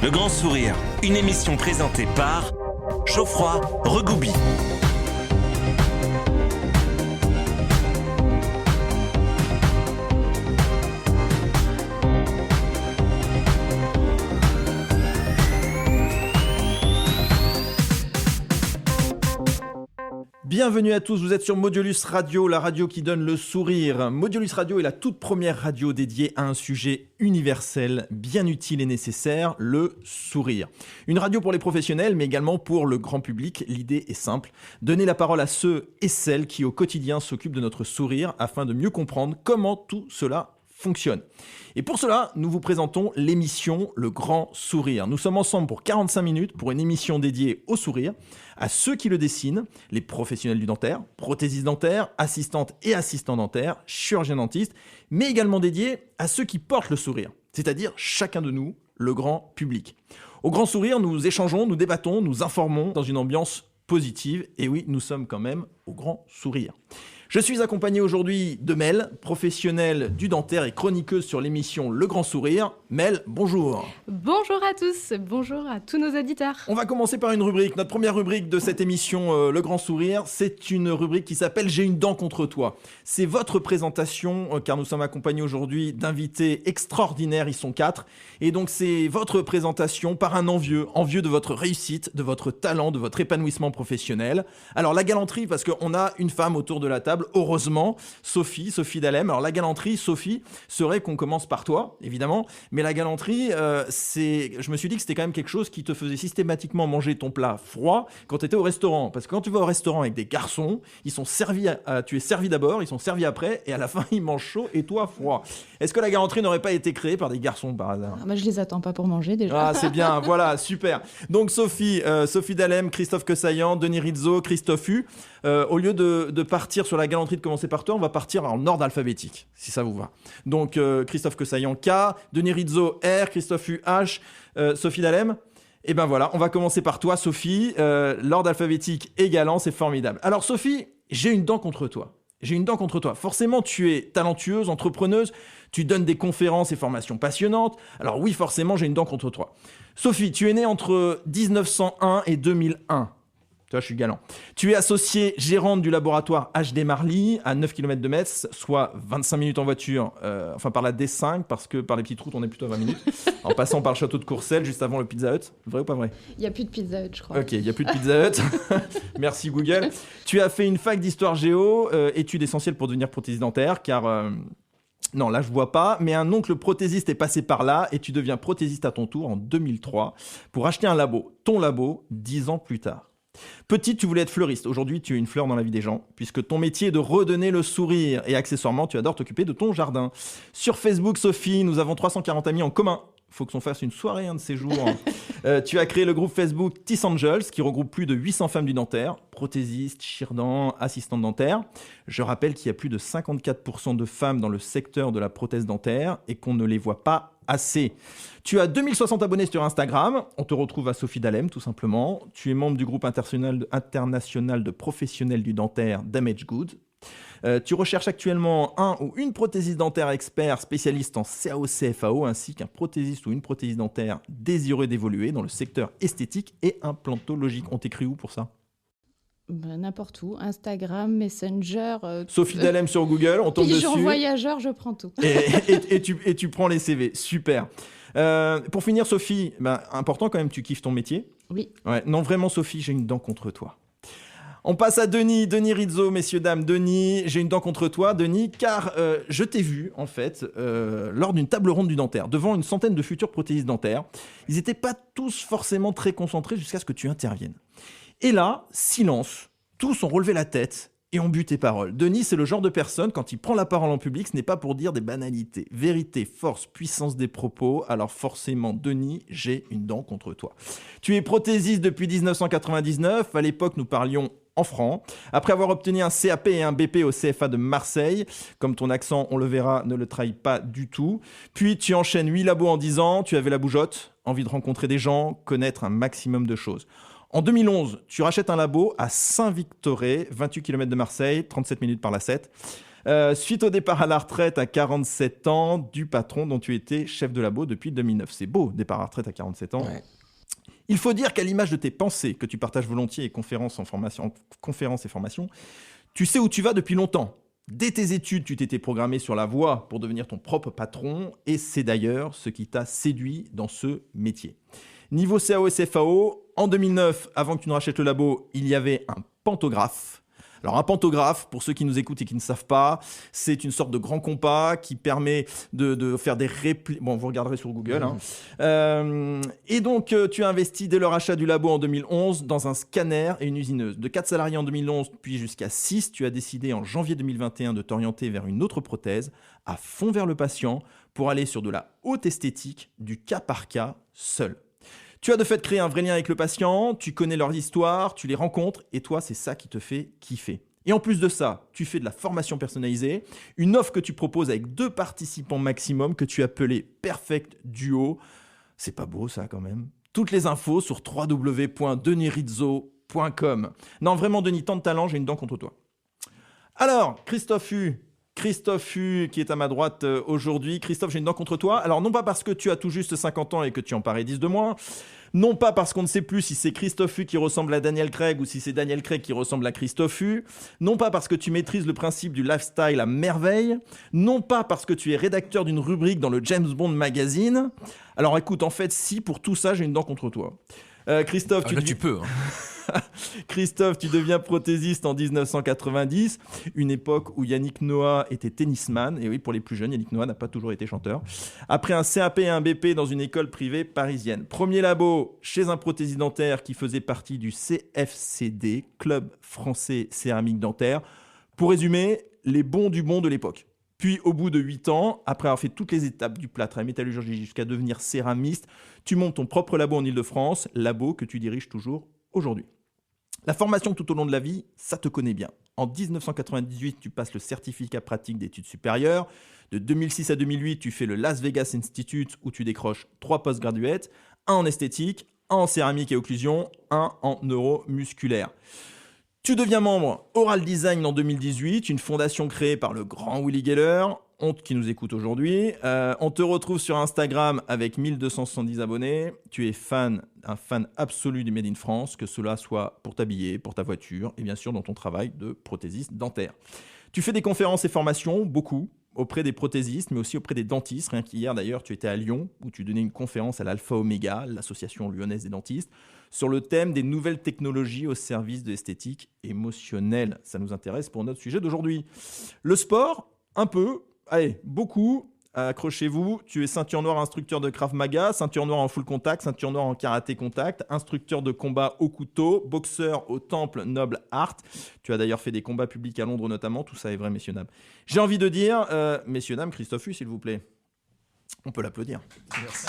Le Grand Sourire, une émission présentée par Geoffroy Regoubi. Bienvenue à tous, vous êtes sur Modulus Radio, la radio qui donne le sourire. Modulus Radio est la toute première radio dédiée à un sujet universel, bien utile et nécessaire, le sourire. Une radio pour les professionnels, mais également pour le grand public. L'idée est simple, donner la parole à ceux et celles qui au quotidien s'occupent de notre sourire afin de mieux comprendre comment tout cela fonctionne. Et pour cela, nous vous présentons l'émission Le Grand Sourire. Nous sommes ensemble pour 45 minutes pour une émission dédiée au sourire, à ceux qui le dessinent, les professionnels du dentaire, prothésistes dentaires, assistantes et assistants dentaires, chirurgiens dentistes, mais également dédiée à ceux qui portent le sourire, c'est-à-dire chacun de nous, le grand public. Au Grand Sourire, nous échangeons, nous débattons, nous informons dans une ambiance positive. Et oui, nous sommes quand même au Grand Sourire. Je suis accompagné aujourd'hui de Mel, professionnelle du dentaire et chroniqueuse sur l'émission Le Grand Sourire. Mel, bonjour. Bonjour à tous, bonjour à tous nos auditeurs. On va commencer par une rubrique. Notre première rubrique de cette émission Le Grand Sourire, c'est une rubrique qui s'appelle « J'ai une dent contre toi ». C'est votre présentation, car nous sommes accompagnés aujourd'hui d'invités extraordinaires, ils sont 4. Et donc c'est votre présentation par un envieux de votre réussite, de votre talent, de votre épanouissement professionnel. Alors la galanterie, parce qu'on a une femme autour de la table, heureusement, Sophie Dalem. Alors la galanterie, Sophie, serait qu'on commence par toi, évidemment, mais la galanterie, je me suis dit que c'était quand même quelque chose qui te faisait systématiquement manger ton plat froid quand tu étais au restaurant. Parce que quand tu vas au restaurant avec des garçons, ils sont servis, tu es servi d'abord, ils sont servis après, et à la fin, ils mangent chaud et toi froid. Est-ce que la galanterie n'aurait pas été créée par des garçons par hasard ? Je les attends pas pour manger déjà. Ah, c'est bien, voilà, super. Donc Sophie Dalem, Christophe Quesaillant, Denis Rizzo, Christophe Hu. Au lieu de partir sur la galanterie de commencer par toi, on va partir en ordre alphabétique, si ça vous va. Donc Christophe Quesaillant K, Denis Rizzo R, Christophe Hu H, Sophie Dalem. Et ben voilà, on va commencer par toi, Sophie. L'ordre alphabétique est galant, c'est formidable. Alors Sophie, j'ai une dent contre toi. Forcément, tu es talentueuse, entrepreneuse, tu donnes des conférences et formations passionnantes. Alors oui, forcément, j'ai une dent contre toi. Sophie, tu es née entre 1901 et 2001. Tu vois, je suis galant. Tu es associée gérante du laboratoire HD Marly à 9 km de Metz, soit 25 minutes en voiture, par la D5, parce que par les petites routes, on est plutôt à 20 minutes, en passant par le château de Courcelles, juste avant le Pizza Hut. Vrai ou pas vrai ? Il n'y a plus de Pizza Hut, je crois. Ok, il n'y a plus de Pizza Hut. Merci Google. Tu as fait une fac d'histoire géo, étude essentielle pour devenir prothésiste dentaire, car... Non, là, je vois pas, mais un oncle prothésiste est passé par là et tu deviens prothésiste à ton tour en 2003 pour acheter un labo, ton labo, 10 ans plus tard. Petite, tu voulais être fleuriste. Aujourd'hui, tu es une fleur dans la vie des gens, puisque ton métier est de redonner le sourire. Et accessoirement, tu adores t'occuper de ton jardin. Sur Facebook, Sophie, nous avons 340 amis en commun. Il faut qu'on fasse une soirée un de ces jours. Tu as créé le groupe Facebook Tiss Angels, qui regroupe plus de 800 femmes du dentaire, prothésistes, chirurgiens, assistantes dentaires. Je rappelle qu'il y a plus de 54% de femmes dans le secteur de la prothèse dentaire et qu'on ne les voit pas assez. Tu as 2060 abonnés sur Instagram. On te retrouve à Sophie Dalem, tout simplement. Tu es membre du groupe international de professionnels du dentaire Damage Goods. Tu recherches actuellement un ou une prothésiste dentaire expert spécialiste en CAO-CFAO ainsi qu'un prothésiste ou une prothésiste dentaire désireux d'évoluer dans le secteur esthétique et implantologique. On t'écrit où pour ça ? N'importe où, Instagram, Messenger... Sophie Dalem sur Google, on tombe dessus. Pigeon voyageur, je prends tout. Et tu prends les CV, super. Pour finir, Sophie, important quand même, tu kiffes ton métier ? Oui. Ouais, non, vraiment, Sophie, j'ai une dent contre toi. On passe à Denis Rizzo, messieurs, dames. Denis, j'ai une dent contre toi, Denis, car je t'ai vu, en fait, lors d'une table ronde du dentaire, devant une centaine de futurs prothésistes dentaires. Ils n'étaient pas tous forcément très concentrés jusqu'à ce que tu interviennes. Et là, silence, tous ont relevé la tête et ont bu tes paroles. Denis, c'est le genre de personne, quand il prend la parole en public, ce n'est pas pour dire des banalités. Vérité, force, puissance des propos, alors forcément, Denis, j'ai une dent contre toi. Tu es prothésiste depuis 1999, à l'époque, nous parlions en francs. Après avoir obtenu un CAP et un BP au CFA de Marseille, comme ton accent, on le verra, ne le trahit pas du tout. Puis tu enchaînes 8 labos en 10 ans, tu avais la bougeotte, envie de rencontrer des gens, connaître un maximum de choses. En 2011, tu rachètes un labo à Saint-Victoré, 28 km de Marseille, 37 minutes par la 7. Suite au départ à la retraite à 47 ans du patron dont tu étais chef de labo depuis 2009. C'est beau, départ à la retraite à 47 ans. Ouais. Il faut dire qu'à l'image de tes pensées que tu partages volontiers et conférences et formations, tu sais où tu vas depuis longtemps. Dès tes études, tu t'étais programmé sur la voie pour devenir ton propre patron et c'est d'ailleurs ce qui t'a séduit dans ce métier. Niveau CAO et CFAO, en 2009, avant que tu ne rachètes le labo, il y avait un pantographe. Alors un pantographe, pour ceux qui nous écoutent et qui ne savent pas, c'est une sorte de grand compas qui permet de faire des répliques. Bon, vous regarderez sur Google. Et donc, tu as investi dès le rachat du labo en 2011 dans un scanner et une usineuse. De 4 salariés en 2011, puis jusqu'à 6, tu as décidé en janvier 2021 de t'orienter vers une autre prothèse, à fond vers le patient, pour aller sur de la haute esthétique, du cas par cas, seul. Tu as de fait créé un vrai lien avec le patient, tu connais leurs histoires, tu les rencontres, et toi, c'est ça qui te fait kiffer. Et en plus de ça, tu fais de la formation personnalisée, une offre que tu proposes avec 2 participants maximum que tu as appelé Perfect Duo. C'est pas beau ça quand même. Toutes les infos sur www.denirizzo.com. Non, vraiment Denis, tant de talent, j'ai une dent contre toi. Alors, Christophe Hu, qui est à ma droite aujourd'hui. Christophe, j'ai une dent contre toi. Alors, non pas parce que tu as tout juste 50 ans et que tu en parais 10 de moins, non pas parce qu'on ne sait plus si c'est Christophe Hu qui ressemble à Daniel Craig ou si c'est Daniel Craig qui ressemble à Christophe Hu, non pas parce que tu maîtrises le principe du lifestyle à merveille, non pas parce que tu es rédacteur d'une rubrique dans le James Bond Magazine. Alors, écoute, en fait, si pour tout ça, j'ai une dent contre toi. Christophe, tu peux. Christophe, tu deviens prothésiste en 1990, une époque où Yannick Noah était tennisman. Et oui, pour les plus jeunes, Yannick Noah n'a pas toujours été chanteur. Après un CAP et un BP dans une école privée parisienne. Premier labo chez un prothésiste dentaire qui faisait partie du CFCD, Club Français Céramique Dentaire. Pour résumer, les bons du bon de l'époque. Puis, au bout de 8 ans, après avoir fait toutes les étapes du plâtre à la métallurgie jusqu'à devenir céramiste, tu montes ton propre labo en Ile-de-France, labo que tu diriges toujours aujourd'hui. La formation tout au long de la vie, ça te connaît bien. En 1998, tu passes le certificat pratique d'études supérieures. De 2006 à 2008, tu fais le Las Vegas Institute où tu décroches 3 postgraduates, 1 en esthétique, 1 en céramique et occlusion, 1 en neuromusculaire. Tu deviens membre Oral Design en 2018, une fondation créée par le grand Willy Geller, qui nous écoute aujourd'hui. On te retrouve sur Instagram avec 1270 abonnés. Tu es un fan absolu du Made in France, que cela soit pour t'habiller, pour ta voiture et bien sûr dans ton travail de prothésiste dentaire. Tu fais des conférences et formations, beaucoup, auprès des prothésistes, mais aussi auprès des dentistes. Rien qu'hier, d'ailleurs, tu étais à Lyon, où tu donnais une conférence à l'Alpha Omega, l'association lyonnaise des dentistes, sur le thème des nouvelles technologies au service de l'esthétique émotionnelle. Ça nous intéresse pour notre sujet d'aujourd'hui. Le sport, un peu, allez, beaucoup. Accrochez-vous, tu es ceinture noire instructeur de Krav Maga, ceinture noire en full contact, ceinture noire en karaté contact, instructeur de combat au couteau, boxeur au Temple Noble Art. Tu as d'ailleurs fait des combats publics à Londres notamment, tout ça est vrai, messieurs, dames. J'ai envie de dire, messieurs, dames, Christophe Hu, s'il vous plaît. On peut l'applaudir. Merci.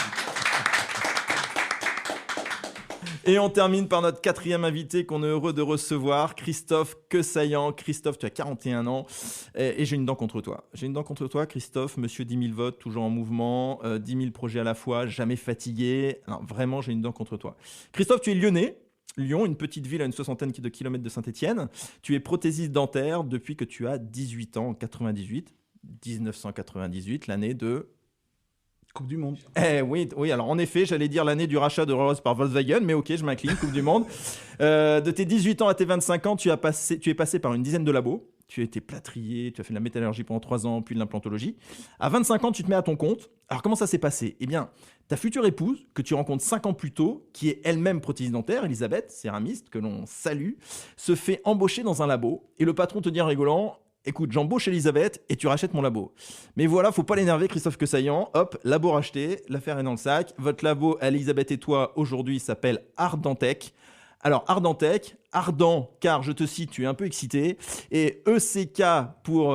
Et on termine par notre 4e invité qu'on est heureux de recevoir, Christophe Quesaillant. Christophe, tu as 41 ans et j'ai une dent contre toi. J'ai une dent contre toi, Christophe, monsieur 10 000 votes, toujours en mouvement, 10 000 projets à la fois, jamais fatigué. Non, vraiment, j'ai une dent contre toi. Christophe, tu es lyonnais. Lyon, une petite ville à une 60aine de kilomètres de Saint-Étienne. Tu es prothésiste dentaire depuis que tu as 18 ans, en 1998, l'année de... Coupe du Monde. Oui, alors en effet, j'allais dire l'année du rachat de Rolls par Volkswagen, mais ok, je m'incline, Coupe du Monde. De tes 18 ans à tes 25 ans, tu es passé par une dizaine de labos. Tu as été plâtrier, tu as fait de la métallurgie pendant 3 ans, puis de l'implantologie. À 25 ans, tu te mets à ton compte. Alors comment ça s'est passé ? Eh bien, ta future épouse, que tu rencontres 5 ans plus tôt, qui est elle-même prothésiste dentaire, Elisabeth, céramiste, que l'on salue, se fait embaucher dans un labo. Et le patron te dit en rigolant... Écoute, j'embauche Elisabeth et tu rachètes mon labo. Mais voilà, faut pas l'énerver, Christophe Quesaillant. Hop, labo racheté, l'affaire est dans le sac. Votre labo, Elisabeth et toi, aujourd'hui, s'appelle Ardentech. Alors, Ardentech, ardent, car je te cite, tu es un peu excité. Et ECK pour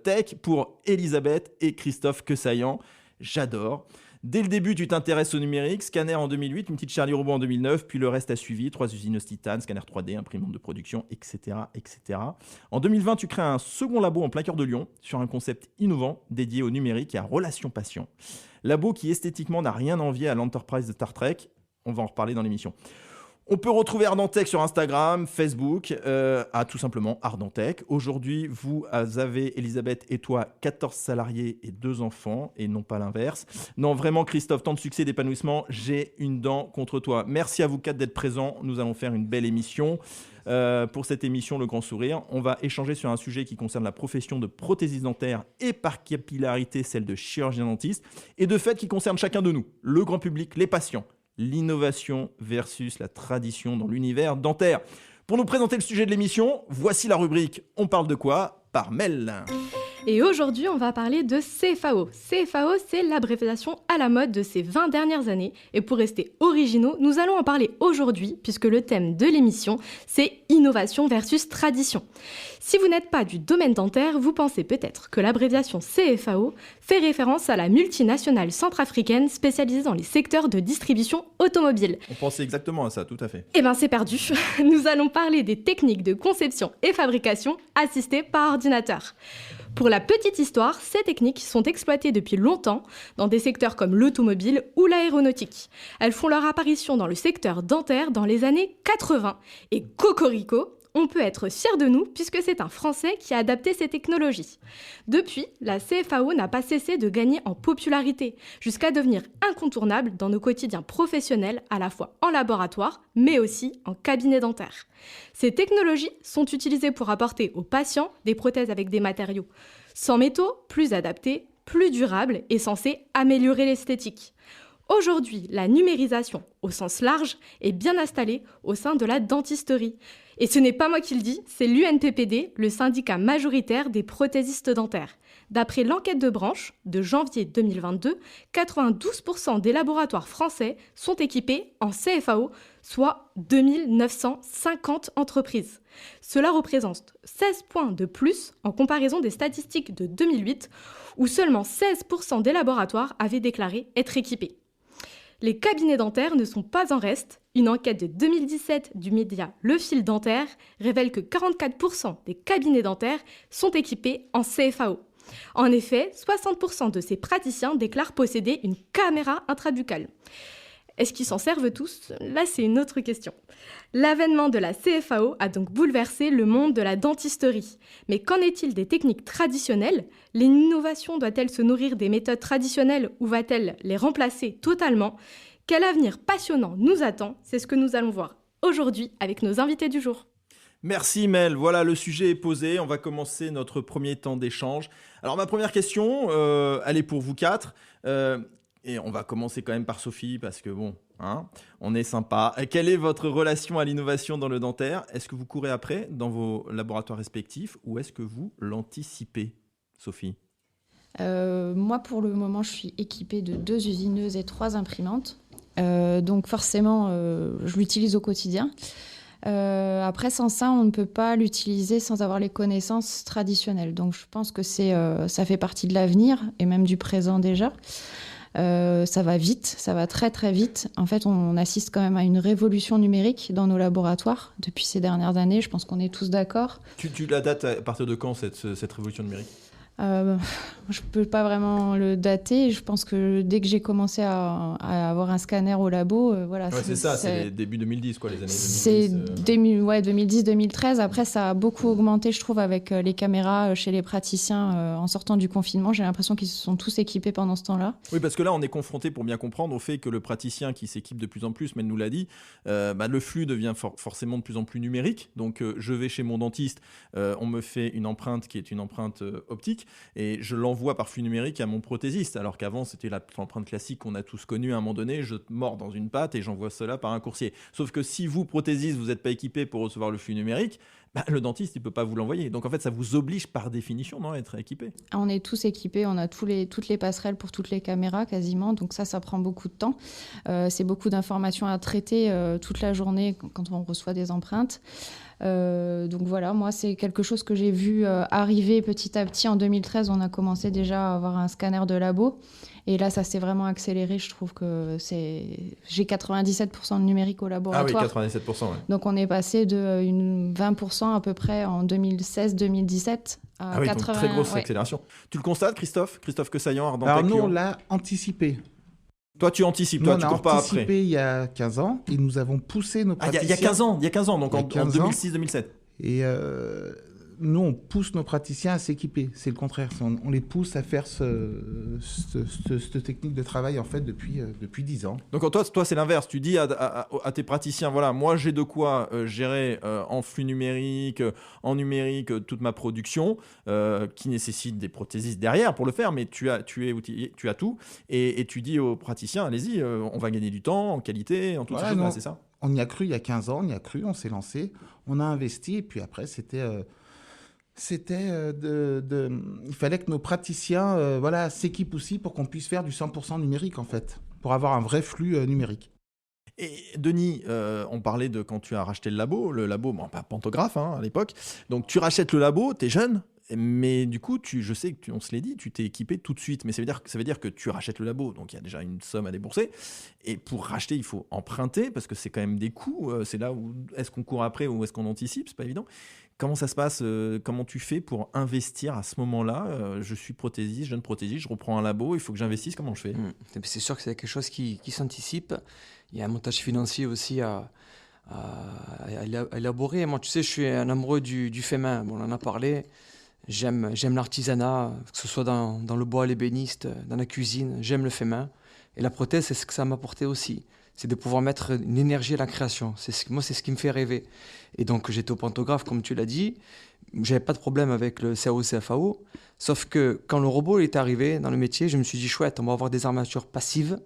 Tech, pour Elisabeth et Christophe Quesaillant. J'adore. Dès le début, tu t'intéresses au numérique, scanner en 2008, une petite Charlie Robot en 2009, puis le reste a suivi, 3 usines titane, scanner 3D, imprimante de production, etc., etc. En 2020, tu crées un second labo en plein cœur de Lyon, sur un concept innovant dédié au numérique et à relations patients. Labo qui esthétiquement n'a rien à envier à l'Enterprise de Star Trek, on va en reparler dans l'émission. On peut retrouver Ardentech sur Instagram, Facebook, tout simplement Ardentech. Aujourd'hui, vous avez, Elisabeth et toi, 14 salariés et 2 enfants, et non pas l'inverse. Non, vraiment, Christophe, tant de succès, d'épanouissement, j'ai une dent contre toi. Merci à vous 4 d'être présents. Nous allons faire une belle émission. Pour cette émission, Le Grand Sourire, on va échanger sur un sujet qui concerne la profession de prothésiste dentaire et par capillarité celle de chirurgien dentiste, et de fait qui concerne chacun de nous, le grand public, les patients. L'innovation versus la tradition dans l'univers dentaire. Pour nous présenter le sujet de l'émission, voici la rubrique « On parle de quoi ?» par Mel. Et aujourd'hui, on va parler de CFAO. CFAO, c'est l'abréviation à la mode de ces 20 dernières années. Et pour rester originaux, nous allons en parler aujourd'hui, puisque le thème de l'émission, c'est innovation versus tradition. Si vous n'êtes pas du domaine dentaire, vous pensez peut-être que l'abréviation CFAO fait référence à la multinationale centrafricaine spécialisée dans les secteurs de distribution automobile. On pensait exactement à ça, tout à fait. Eh bien, c'est perdu. Nous allons parler des techniques de conception et fabrication assistées par ordinateur. Pour la petite histoire, ces techniques sont exploitées depuis longtemps dans des secteurs comme l'automobile ou l'aéronautique. Elles font leur apparition dans le secteur dentaire dans les années 80. Et cocorico, on peut être fier de nous puisque c'est un Français qui a adapté ces technologies. Depuis, la CFAO n'a pas cessé de gagner en popularité, jusqu'à devenir incontournable dans nos quotidiens professionnels, à la fois en laboratoire, mais aussi en cabinet dentaire. Ces technologies sont utilisées pour apporter aux patients des prothèses avec des matériaux sans métaux, plus adaptés, plus durables et censés améliorer l'esthétique. Aujourd'hui, la numérisation, au sens large, est bien installée au sein de la dentisterie. Et ce n'est pas moi qui le dis, c'est l'UNPPD, le syndicat majoritaire des prothésistes dentaires. D'après l'enquête de branche de janvier 2022, 92% des laboratoires français sont équipés en CFAO, soit 2950 entreprises. Cela représente 16 points de plus en comparaison des statistiques de 2008, où seulement 16% des laboratoires avaient déclaré être équipés. Les cabinets dentaires ne sont pas en reste. Une enquête de 2017 du média Le Fil Dentaire révèle que 44% des cabinets dentaires sont équipés en CFAO. En effet, 60% de ces praticiens déclarent posséder une caméra intrabuccale. Est-ce qu'ils s'en servent tous ? Là, c'est une autre question. L'avènement de la CFAO a donc bouleversé le monde de la dentisterie. Mais qu'en est-il des techniques traditionnelles ? L'innovation doit-elle se nourrir des méthodes traditionnelles ou va-t-elle les remplacer totalement ? Quel avenir passionnant nous attend ? C'est ce que nous allons voir aujourd'hui avec nos invités du jour. Merci Mel, voilà, le sujet est posé, on va commencer notre premier temps d'échange. Alors ma première question, elle est pour vous 4. Et on va commencer quand même par Sophie, parce que bon, on est sympa. Quelle est votre relation à l'innovation dans le dentaire ? Est-ce que vous courez après dans vos laboratoires respectifs ou est-ce que vous l'anticipez, Sophie ? Moi, pour le moment, je suis équipée de 2 usineuses et 3 imprimantes. Donc forcément, je l'utilise au quotidien. Après, sans ça, on ne peut pas l'utiliser sans avoir les connaissances traditionnelles. Donc je pense que ça fait partie de l'avenir et même du présent déjà. Ça va vite, ça va très très vite. En fait, on assiste quand même à une révolution numérique dans nos laboratoires depuis ces dernières années. Je pense qu'on est tous d'accord. Tu la dates à partir de quand cette révolution numérique ? Je ne peux pas vraiment le dater. Je pense que dès que j'ai commencé à avoir un scanner au labo, voilà. Ouais, c'est début 2010, quoi, les années 2010. C'est 2010-2013. Après, ça a beaucoup augmenté, je trouve, avec les caméras chez les praticiens en sortant du confinement. J'ai l'impression qu'ils se sont tous équipés pendant ce temps-là. Oui, parce que là, on est confronté, pour bien comprendre, au fait que le praticien qui s'équipe de plus en plus, Mel nous l'a dit, le flux devient forcément de plus en plus numérique. Donc, je vais chez mon dentiste, on me fait une empreinte qui est une empreinte optique. Et je l'envoie par flux numérique à mon prothésiste, alors qu'avant c'était l'empreinte classique qu'on a tous connue. À un moment donné, je mords dans une pâte et j'envoie cela par un coursier. Sauf que si vous, prothésiste, vous n'êtes pas équipé pour recevoir le flux numérique, le dentiste il peut pas vous l'envoyer. Donc en fait ça vous oblige par définition à être équipé. On est tous équipés, on a toutes les passerelles pour toutes les caméras quasiment, donc ça prend beaucoup de temps. C'est beaucoup d'informations à traiter toute la journée quand on reçoit des empreintes. Donc voilà, moi c'est quelque chose que j'ai vu arriver petit à petit. En 2013, on a commencé déjà à avoir un scanner de labo. Et là, ça s'est vraiment accéléré. Je trouve que j'ai 97% de numérique au laboratoire. Ah oui, 97%, ouais. Donc on est passé de 20% à peu près en 2016-2017 à 80%. Donc très grosse accélération. Tu le constates, Christophe Quessaillant, Ardentech? Alors nous, on l'a anticipé. Toi, tu anticipes, Nous, toi, on tu a cours pas anticipé après. il y a 15 ans et nous avons poussé nos Ah, il praticiens. y a 15 ans, donc Il y a en 15 ans. 2006-2007. Et nous, on pousse nos praticiens à s'équiper. C'est le contraire. On les pousse à faire cette technique de travail en fait depuis 10 ans. Donc toi c'est l'inverse. Tu dis à tes praticiens, voilà, moi j'ai de quoi gérer en flux numérique, en numérique, toute ma production, qui nécessite des prothésistes derrière pour le faire, mais tu as tout. Et tu dis aux praticiens, allez-y, on va gagner du temps, en qualité, en toutes ces choses-là, c'est ça ? On y a cru il y a 15 ans, on s'est lancé, on a investi, et puis après, il fallait que nos praticiens s'équipent aussi pour qu'on puisse faire du 100% numérique, en fait, pour avoir un vrai flux numérique. Et Denis, on parlait de quand tu as racheté le labo, bon, pas Pantographe à l'époque, donc tu rachètes le labo, t'es jeune, mais du coup, je sais que on se l'est dit, tu t'es équipé tout de suite, mais ça veut dire que tu rachètes le labo, donc il y a déjà une somme à débourser, et pour racheter, il faut emprunter, parce que c'est quand même des coûts, c'est là où est-ce qu'on court après ou est-ce qu'on anticipe, c'est pas évident. Comment ça se passe, comment tu fais pour investir à ce moment-là ? Je suis prothésiste, jeune prothésiste, je reprends un labo, il faut que j'investisse, comment je fais ? C'est sûr que c'est quelque chose qui s'anticipe. Il y a un montage financier aussi à élaborer. Moi, tu sais, je suis un amoureux du fait main. Bon, on en a parlé. J'aime l'artisanat, que ce soit dans le bois, l'ébéniste, dans la cuisine. J'aime le fait main. Et la prothèse, c'est ce que ça m'a apporté aussi. C'est de pouvoir mettre une énergie à la création. Moi, c'est ce qui me fait rêver. Et donc, j'étais au Pantographe, comme tu l'as dit. J'avais pas de problème avec le CAO, CFAO. Sauf que quand le robot est arrivé dans le métier, je me suis dit, chouette, on va avoir des armatures passives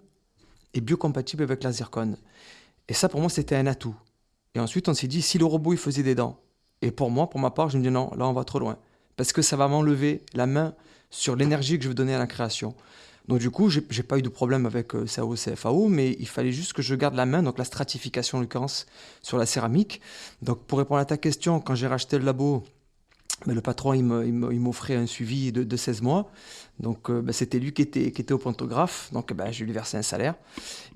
et biocompatibles avec la zircone. Et ça, pour moi, c'était un atout. Et ensuite, on s'est dit, si le robot, il faisait des dents. Et pour moi, pour ma part, je me dis, non, là, on va trop loin. Parce que ça va m'enlever la main sur l'énergie que je veux donner à la création. Donc du coup, j'ai pas eu de problème avec CAO, CFAO, mais il fallait juste que je garde la main, donc la stratification en l'occurrence, sur la céramique. Donc pour répondre à ta question, quand j'ai racheté le labo, le patron il m'offrait un suivi de 16 mois. Donc c'était lui qui était au Pantographe, donc je lui versais un salaire.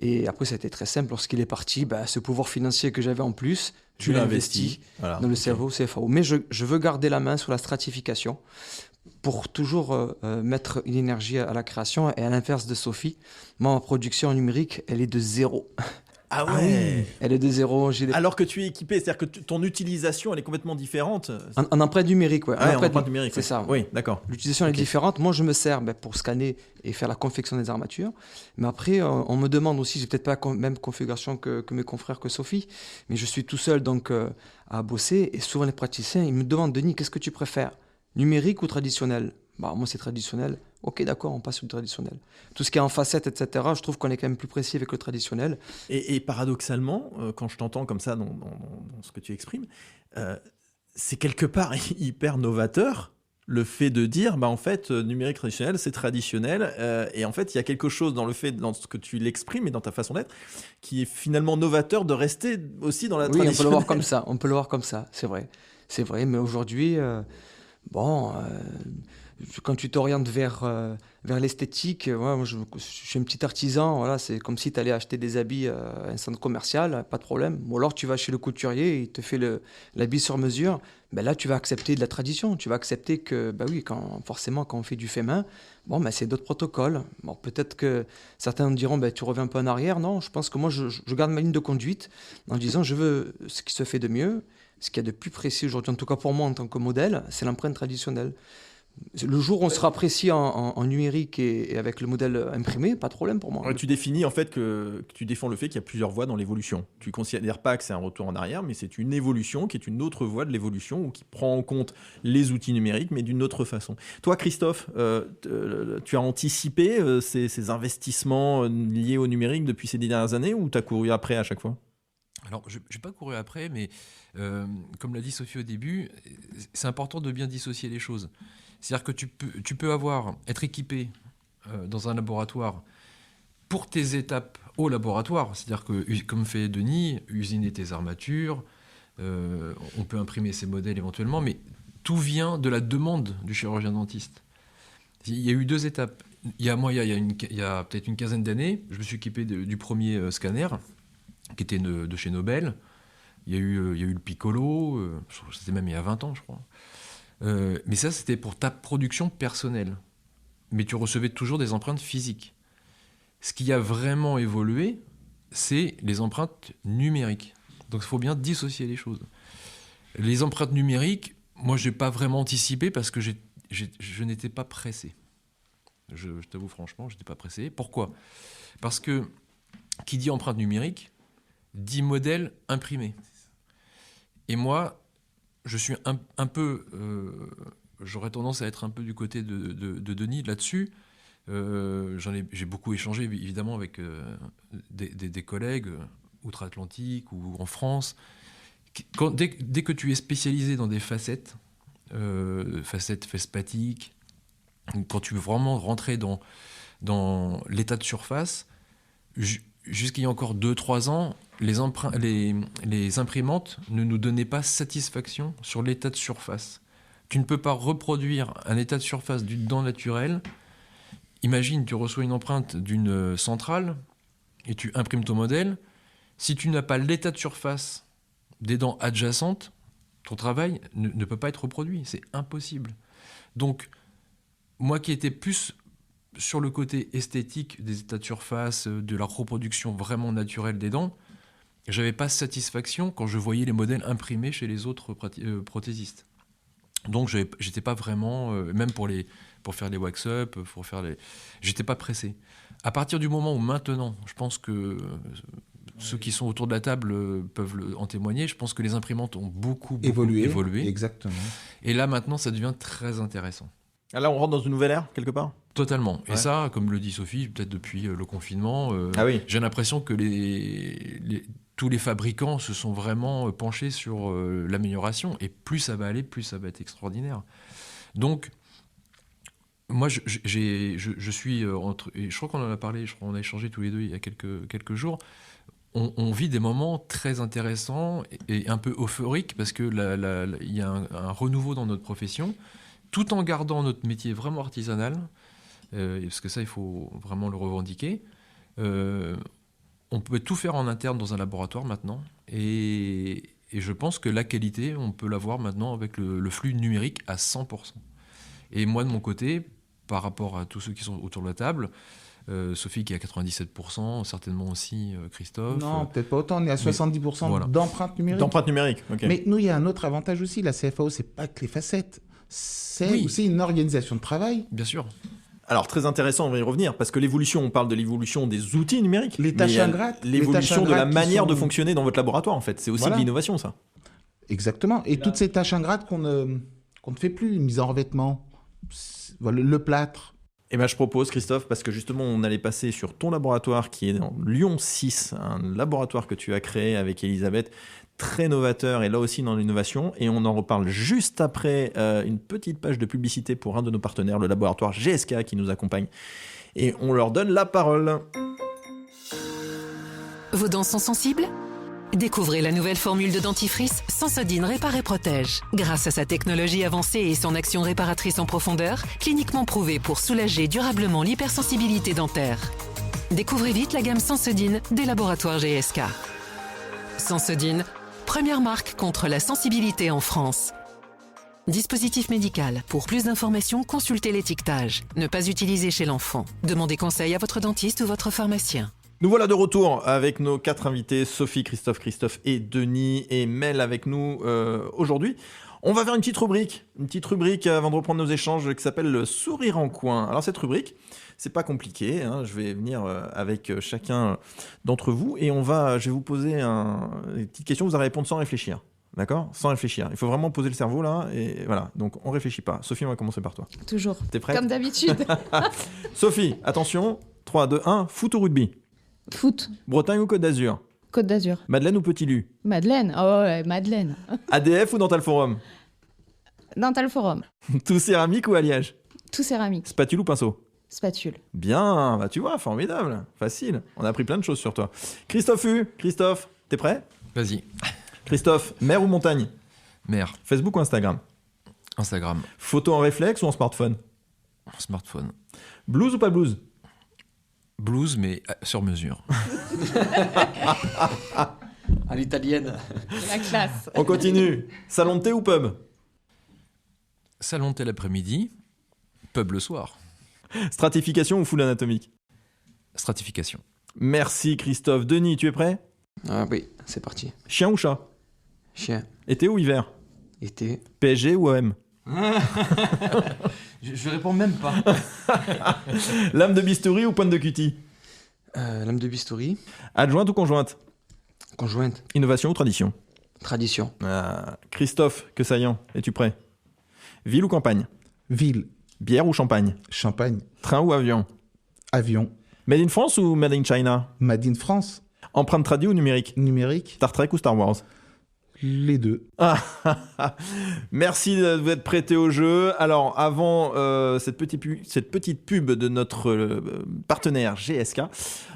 Et après, ça a été très simple. Lorsqu'il est parti, ce pouvoir financier que j'avais en plus, je l'ai investi dans le CAO, CFAO. Mais je veux garder la main sur la stratification, pour toujours mettre une énergie à la création. Et à l'inverse de Sophie, moi, ma production numérique, elle est de 0. Ah ouais. Elle est de 0. Alors que tu es équipé, c'est-à-dire que ton utilisation, elle est complètement différente. En empreinte numérique, ouais. En empreinte numérique, c'est ça. Oui, d'accord. L'utilisation est différente. Moi, je me sers pour scanner et faire la confection des armatures. Mais après, on me demande aussi, j'ai peut-être pas la même configuration que mes confrères, que Sophie, mais je suis tout seul donc à bosser. Et souvent, les praticiens, ils me demandent, Denis, qu'est-ce que tu préfères ? Numérique ou traditionnel ? Moi, c'est traditionnel. Ok, d'accord, on passe sur le traditionnel. Tout ce qui est en facette, etc., je trouve qu'on est quand même plus précis avec le traditionnel. Et paradoxalement, quand je t'entends comme ça dans ce que tu exprimes, c'est quelque part hyper novateur, le fait de dire, en fait, numérique traditionnel, c'est traditionnel. Et en fait, il y a quelque chose dans ce que tu l'exprimes et dans ta façon d'être, qui est finalement novateur de rester aussi dans la traditionnelle. Oui, on peut le voir comme ça, c'est vrai. C'est vrai, mais aujourd'hui... quand tu t'orientes vers l'esthétique, moi, je suis un petit artisan, voilà, c'est comme si tu allais acheter des habits à un centre commercial, pas de problème. Ou alors tu vas chez le couturier, il te fait l'habit sur mesure. Là, tu vas accepter de la tradition. Tu vas accepter que, forcément, quand on fait du fait main, c'est d'autres protocoles. Peut-être que certains me diront, tu reviens un peu en arrière. Non, je pense que moi, je garde ma ligne de conduite en disant, je veux ce qui se fait de mieux. Ce qu'il y a de plus précis aujourd'hui, en tout cas pour moi en tant que modèle, c'est l'empreinte traditionnelle. Le jour où on sera précis en numérique et avec le modèle imprimé, pas de problème pour moi. Ouais, tu définis en fait que tu défends le fait qu'il y a plusieurs voies dans l'évolution. Tu ne considères pas que c'est un retour en arrière, mais c'est une évolution qui est une autre voie de l'évolution ou qui prend en compte les outils numériques, mais d'une autre façon. Toi, Christophe, tu as anticipé ces investissements liés au numérique depuis ces 10 dernières années ou tu as couru après à chaque fois ? Alors, je n'ai pas couru après, mais comme l'a dit Sophie au début, c'est important de bien dissocier les choses. C'est-à-dire que tu peux être équipé dans un laboratoire pour tes étapes au laboratoire. C'est-à-dire que, comme fait Denis, usiner tes armatures, on peut imprimer ses modèles éventuellement, mais tout vient de la demande du chirurgien dentiste. Il y a eu 2 étapes. Il y a peut-être une quinzaine d'années, je me suis équipé du premier scanner, qui était de chez Nobel. Il y a eu le Piccolo, c'était même il y a 20 ans, je crois. Mais ça, c'était pour ta production personnelle. Mais tu recevais toujours des empreintes physiques. Ce qui a vraiment évolué, c'est les empreintes numériques. Donc il faut bien dissocier les choses. Les empreintes numériques, moi je n'ai pas vraiment anticipé parce que je n'étais pas pressé. Je t'avoue franchement, je n'étais pas pressé. Pourquoi ? Parce que qui dit empreinte numérique, dit modèle imprimé. Et moi, je suis un peu... j'aurais tendance à être un peu du côté de Denis là-dessus. J'ai beaucoup échangé évidemment avec des collègues outre-Atlantique ou en France. Dès que tu es spécialisé dans des facettes spatiques, quand tu veux vraiment rentrer dans l'état de surface, jusqu'il y a encore 2-3 ans, les imprimantes ne nous donnaient pas satisfaction sur l'état de surface. Tu ne peux pas reproduire un état de surface d'une dent naturelle. Imagine, tu reçois une empreinte d'une centrale et tu imprimes ton modèle. Si tu n'as pas l'état de surface des dents adjacentes, ton travail ne peut pas être reproduit. C'est impossible. Donc, moi qui étais plus sur le côté esthétique des états de surface, de la reproduction vraiment naturelle des dents, j'avais pas satisfaction quand je voyais les modèles imprimés chez les autres prothésistes. Donc j'étais pas vraiment, même pour faire les wax-up, j'étais pas pressé. À partir du moment où maintenant, je pense que ceux qui sont autour de la table peuvent en témoigner, je pense que les imprimantes ont beaucoup évolué. Exactement. Et là maintenant, ça devient très intéressant. Là, on rentre dans une nouvelle ère, quelque part ? Totalement. Ouais. Et ça, comme le dit Sophie, peut-être depuis le confinement, j'ai l'impression que tous les fabricants se sont vraiment penchés sur l'amélioration. Et plus ça va aller, plus ça va être extraordinaire. Donc, moi, je suis entre... Et je crois qu'on en a parlé, on a échangé tous les deux il y a quelques jours. On vit des moments très intéressants et un peu euphoriques parce qu'il y a un renouveau dans notre profession, tout en gardant notre métier vraiment artisanal, parce que ça, il faut vraiment le revendiquer. On peut tout faire en interne dans un laboratoire maintenant, et je pense que la qualité, on peut l'avoir maintenant avec le flux numérique à 100%. Et moi, de mon côté, par rapport à tous ceux qui sont autour de la table, Sophie qui est à 97%, certainement aussi Christophe. Non, peut-être pas autant, on est à 70% voilà. d'empreintes numériques. D'empreintes numériques, ok. Mais nous, il y a un autre avantage aussi, la CFAO, c'est pas que les facettes, c'est aussi une organisation de travail. Bien sûr. Alors, très intéressant, on va y revenir, parce que l'évolution, on parle de l'évolution des outils numériques. Les tâches mais il y a ingrates. l'évolution de la manière de fonctionner dans votre laboratoire, en fait. C'est aussi de l'innovation, ça. Exactement. Et toutes ces tâches ingrates qu'on ne fait plus, mise en revêtement, le plâtre. Eh bien, je propose, Christophe, parce que justement, on allait passer sur ton laboratoire qui est dans Lyon 6, un laboratoire que tu as créé avec Elisabeth, très novateur et là aussi dans l'innovation. Et on en reparle juste après une petite page de publicité pour un de nos partenaires, le laboratoire GSK, qui nous accompagne. Et on leur donne la parole. Vos dents sont sensibles ? Découvrez la nouvelle formule de dentifrice Sensodine Répare et Protège. Grâce à sa technologie avancée et son action réparatrice en profondeur, cliniquement prouvée pour soulager durablement l'hypersensibilité dentaire. Découvrez vite la gamme Sensodine des laboratoires GSK. Sensodine, première marque contre la sensibilité en France. Dispositif médical. Pour plus d'informations, consultez l'étiquetage. Ne pas utiliser chez l'enfant. Demandez conseil à votre dentiste ou votre pharmacien. Nous voilà de retour avec nos 4 invités, Sophie, Christophe et Denis, et Mel avec nous aujourd'hui. On va faire une petite rubrique avant de reprendre nos échanges qui s'appelle le sourire en coin. Alors cette rubrique, c'est pas compliqué, hein, je vais venir avec chacun d'entre vous et je vais vous poser une petite question, vous allez répondre sans réfléchir. D'accord ? Sans réfléchir. Il faut vraiment poser le cerveau là, et voilà. Donc on réfléchit pas. Sophie, on va commencer par toi. Toujours. T'es prête ? Comme d'habitude. Sophie, attention, 3, 2, 1, foot ou rugby ? Foot. Bretagne ou Côte d'Azur ? Côte d'Azur. Madeleine ou Petit Lu ? Madeleine. Oh ouais, Madeleine. ADF ou Dental Forum ? Dental Forum. Tout céramique ou alliage ? Tout céramique. Spatule ou pinceau ? Spatule. Bien, bah tu vois, formidable, facile. On a appris plein de choses sur toi. Christophe, t'es prêt ? Vas-y. Christophe, mer ou montagne ? Mer. Facebook ou Instagram ? Instagram. Photo en réflexe ou en smartphone ? Smartphone. Blues ou pas blues ? Blues, mais sur mesure. À l'italienne. La classe. On continue. Salon de thé ou pub ? Salon de thé l'après-midi, pub le soir. Stratification ou foule anatomique ? stratification. Merci Christophe. Denis, tu es prêt? Ah oui, c'est parti. Chien ou chat? Chien. Été ou hiver? Été. PSG ou OM? Je réponds même pas. Lame de bistouri ou pointe de cutie? Lame de bistouri. Adjointe ou conjointe? Conjointe. Innovation ou tradition? Tradition. Christophe, que saillant, es-tu prêt? Ville ou campagne? Ville, Bière ou champagne? Champagne, Train ou avion? avion, Made in France ou Made in China? Made in France, Empreinte tradie ou numérique? numérique, Star Trek ou Star Wars? les deux. Merci de vous être prêté au jeu. Alors, avant cette petite pub de notre partenaire GSK,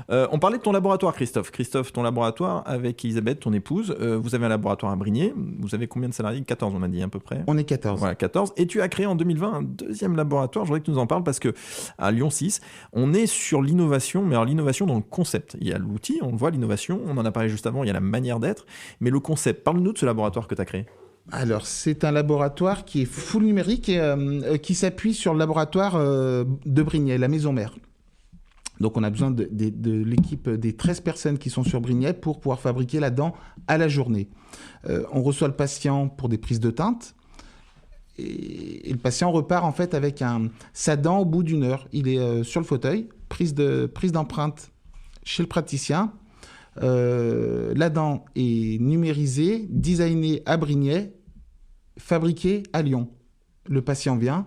on parlait de ton laboratoire, Christophe. Christophe, ton laboratoire avec Elisabeth, ton épouse. Vous avez un laboratoire à Brignais. Vous avez combien de salariés? 14, on a dit à peu près. On est 14. Voilà, 14. Et tu as créé en 2020 un deuxième laboratoire. Je voudrais que tu nous en parles parce que à Lyon 6, on est sur l'innovation, mais alors l'innovation dans le concept. Il y a l'outil, on le voit, l'innovation. On en a parlé juste avant, il y a la manière d'être. Mais le concept, parle-nous de ce laboratoire que tu as créé. Alors, c'est un laboratoire qui est full numérique et qui s'appuie sur le laboratoire de Brignais, la maison mère. Donc, on a besoin de l'équipe des 13 personnes qui sont sur Brignais pour pouvoir fabriquer la dent à la journée. On reçoit le patient pour des prises de teinte et le patient repart en fait avec sa dent au bout d'une heure. Il est sur le fauteuil, prise d'empreinte chez le praticien. La dent est numérisée, designée à Brignais, fabriquée à Lyon. Le patient vient,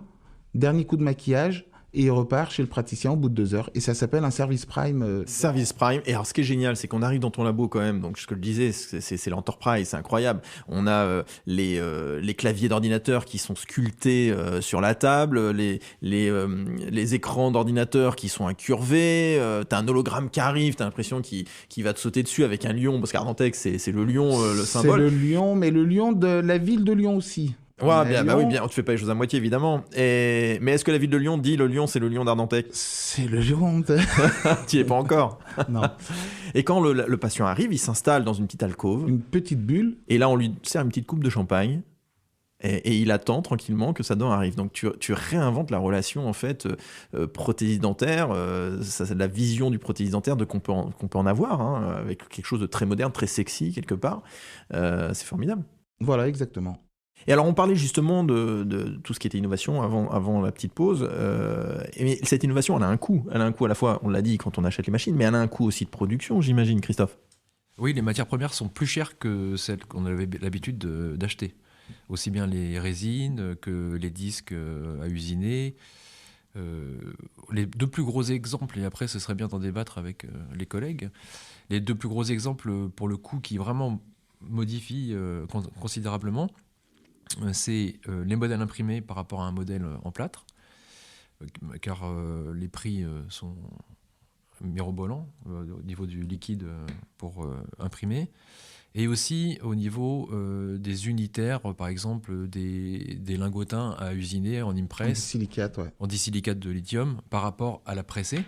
dernier coup de maquillage, et il repart chez le praticien au bout de 2 heures. Et ça s'appelle un service prime. Service prime. Et alors, ce qui est génial, c'est qu'on arrive dans ton labo quand même. Donc, ce que je disais, c'est l'enterprise, c'est incroyable. On a les claviers d'ordinateur qui sont sculptés sur la table, les écrans d'ordinateur qui sont incurvés. T'as un hologramme qui arrive, t'as l'impression qu'il va te sauter dessus avec un lion, parce qu'Ardentech, c'est le lion, le symbole. C'est le lion, mais le lion de la ville de Lyon aussi. Ouais, bien, bah oui, bien, tu fais pas les choses à moitié, évidemment. Mais est-ce que la ville de Lyon dit le lion, c'est le lion d'Ardentech? C'est le lion de... Tu y es pas encore. Non. Et quand le patient arrive, il s'installe dans une petite alcôve. Une petite bulle. Et là, on lui sert une petite coupe de champagne. Et il attend tranquillement que sa dent arrive. Donc tu réinventes la relation en fait prothésiste dentaire, c'est la vision du prothésiste dentaire qu'on peut en avoir, hein, avec quelque chose de très moderne, très sexy quelque part. C'est formidable. Voilà, exactement. Et alors on parlait justement de tout ce qui était innovation avant la petite pause. Et cette innovation, elle a un coût. Elle a un coût à la fois, on l'a dit, quand on achète les machines, mais elle a un coût aussi de production, j'imagine, Christophe. Oui, les matières premières sont plus chères que celles qu'on avait l'habitude d'acheter. Aussi bien les résines que les disques à usiner. Les deux plus gros exemples, et après ce serait bien d'en débattre avec les collègues, les deux plus gros exemples pour le coup qui vraiment modifient considérablement, c'est les modèles imprimés par rapport à un modèle en plâtre, car les prix sont mirobolants au niveau du liquide pour imprimer. Et aussi au niveau des unitaires, par exemple des lingotins à usiner en impress, en disilicate de lithium, par rapport à la pressée.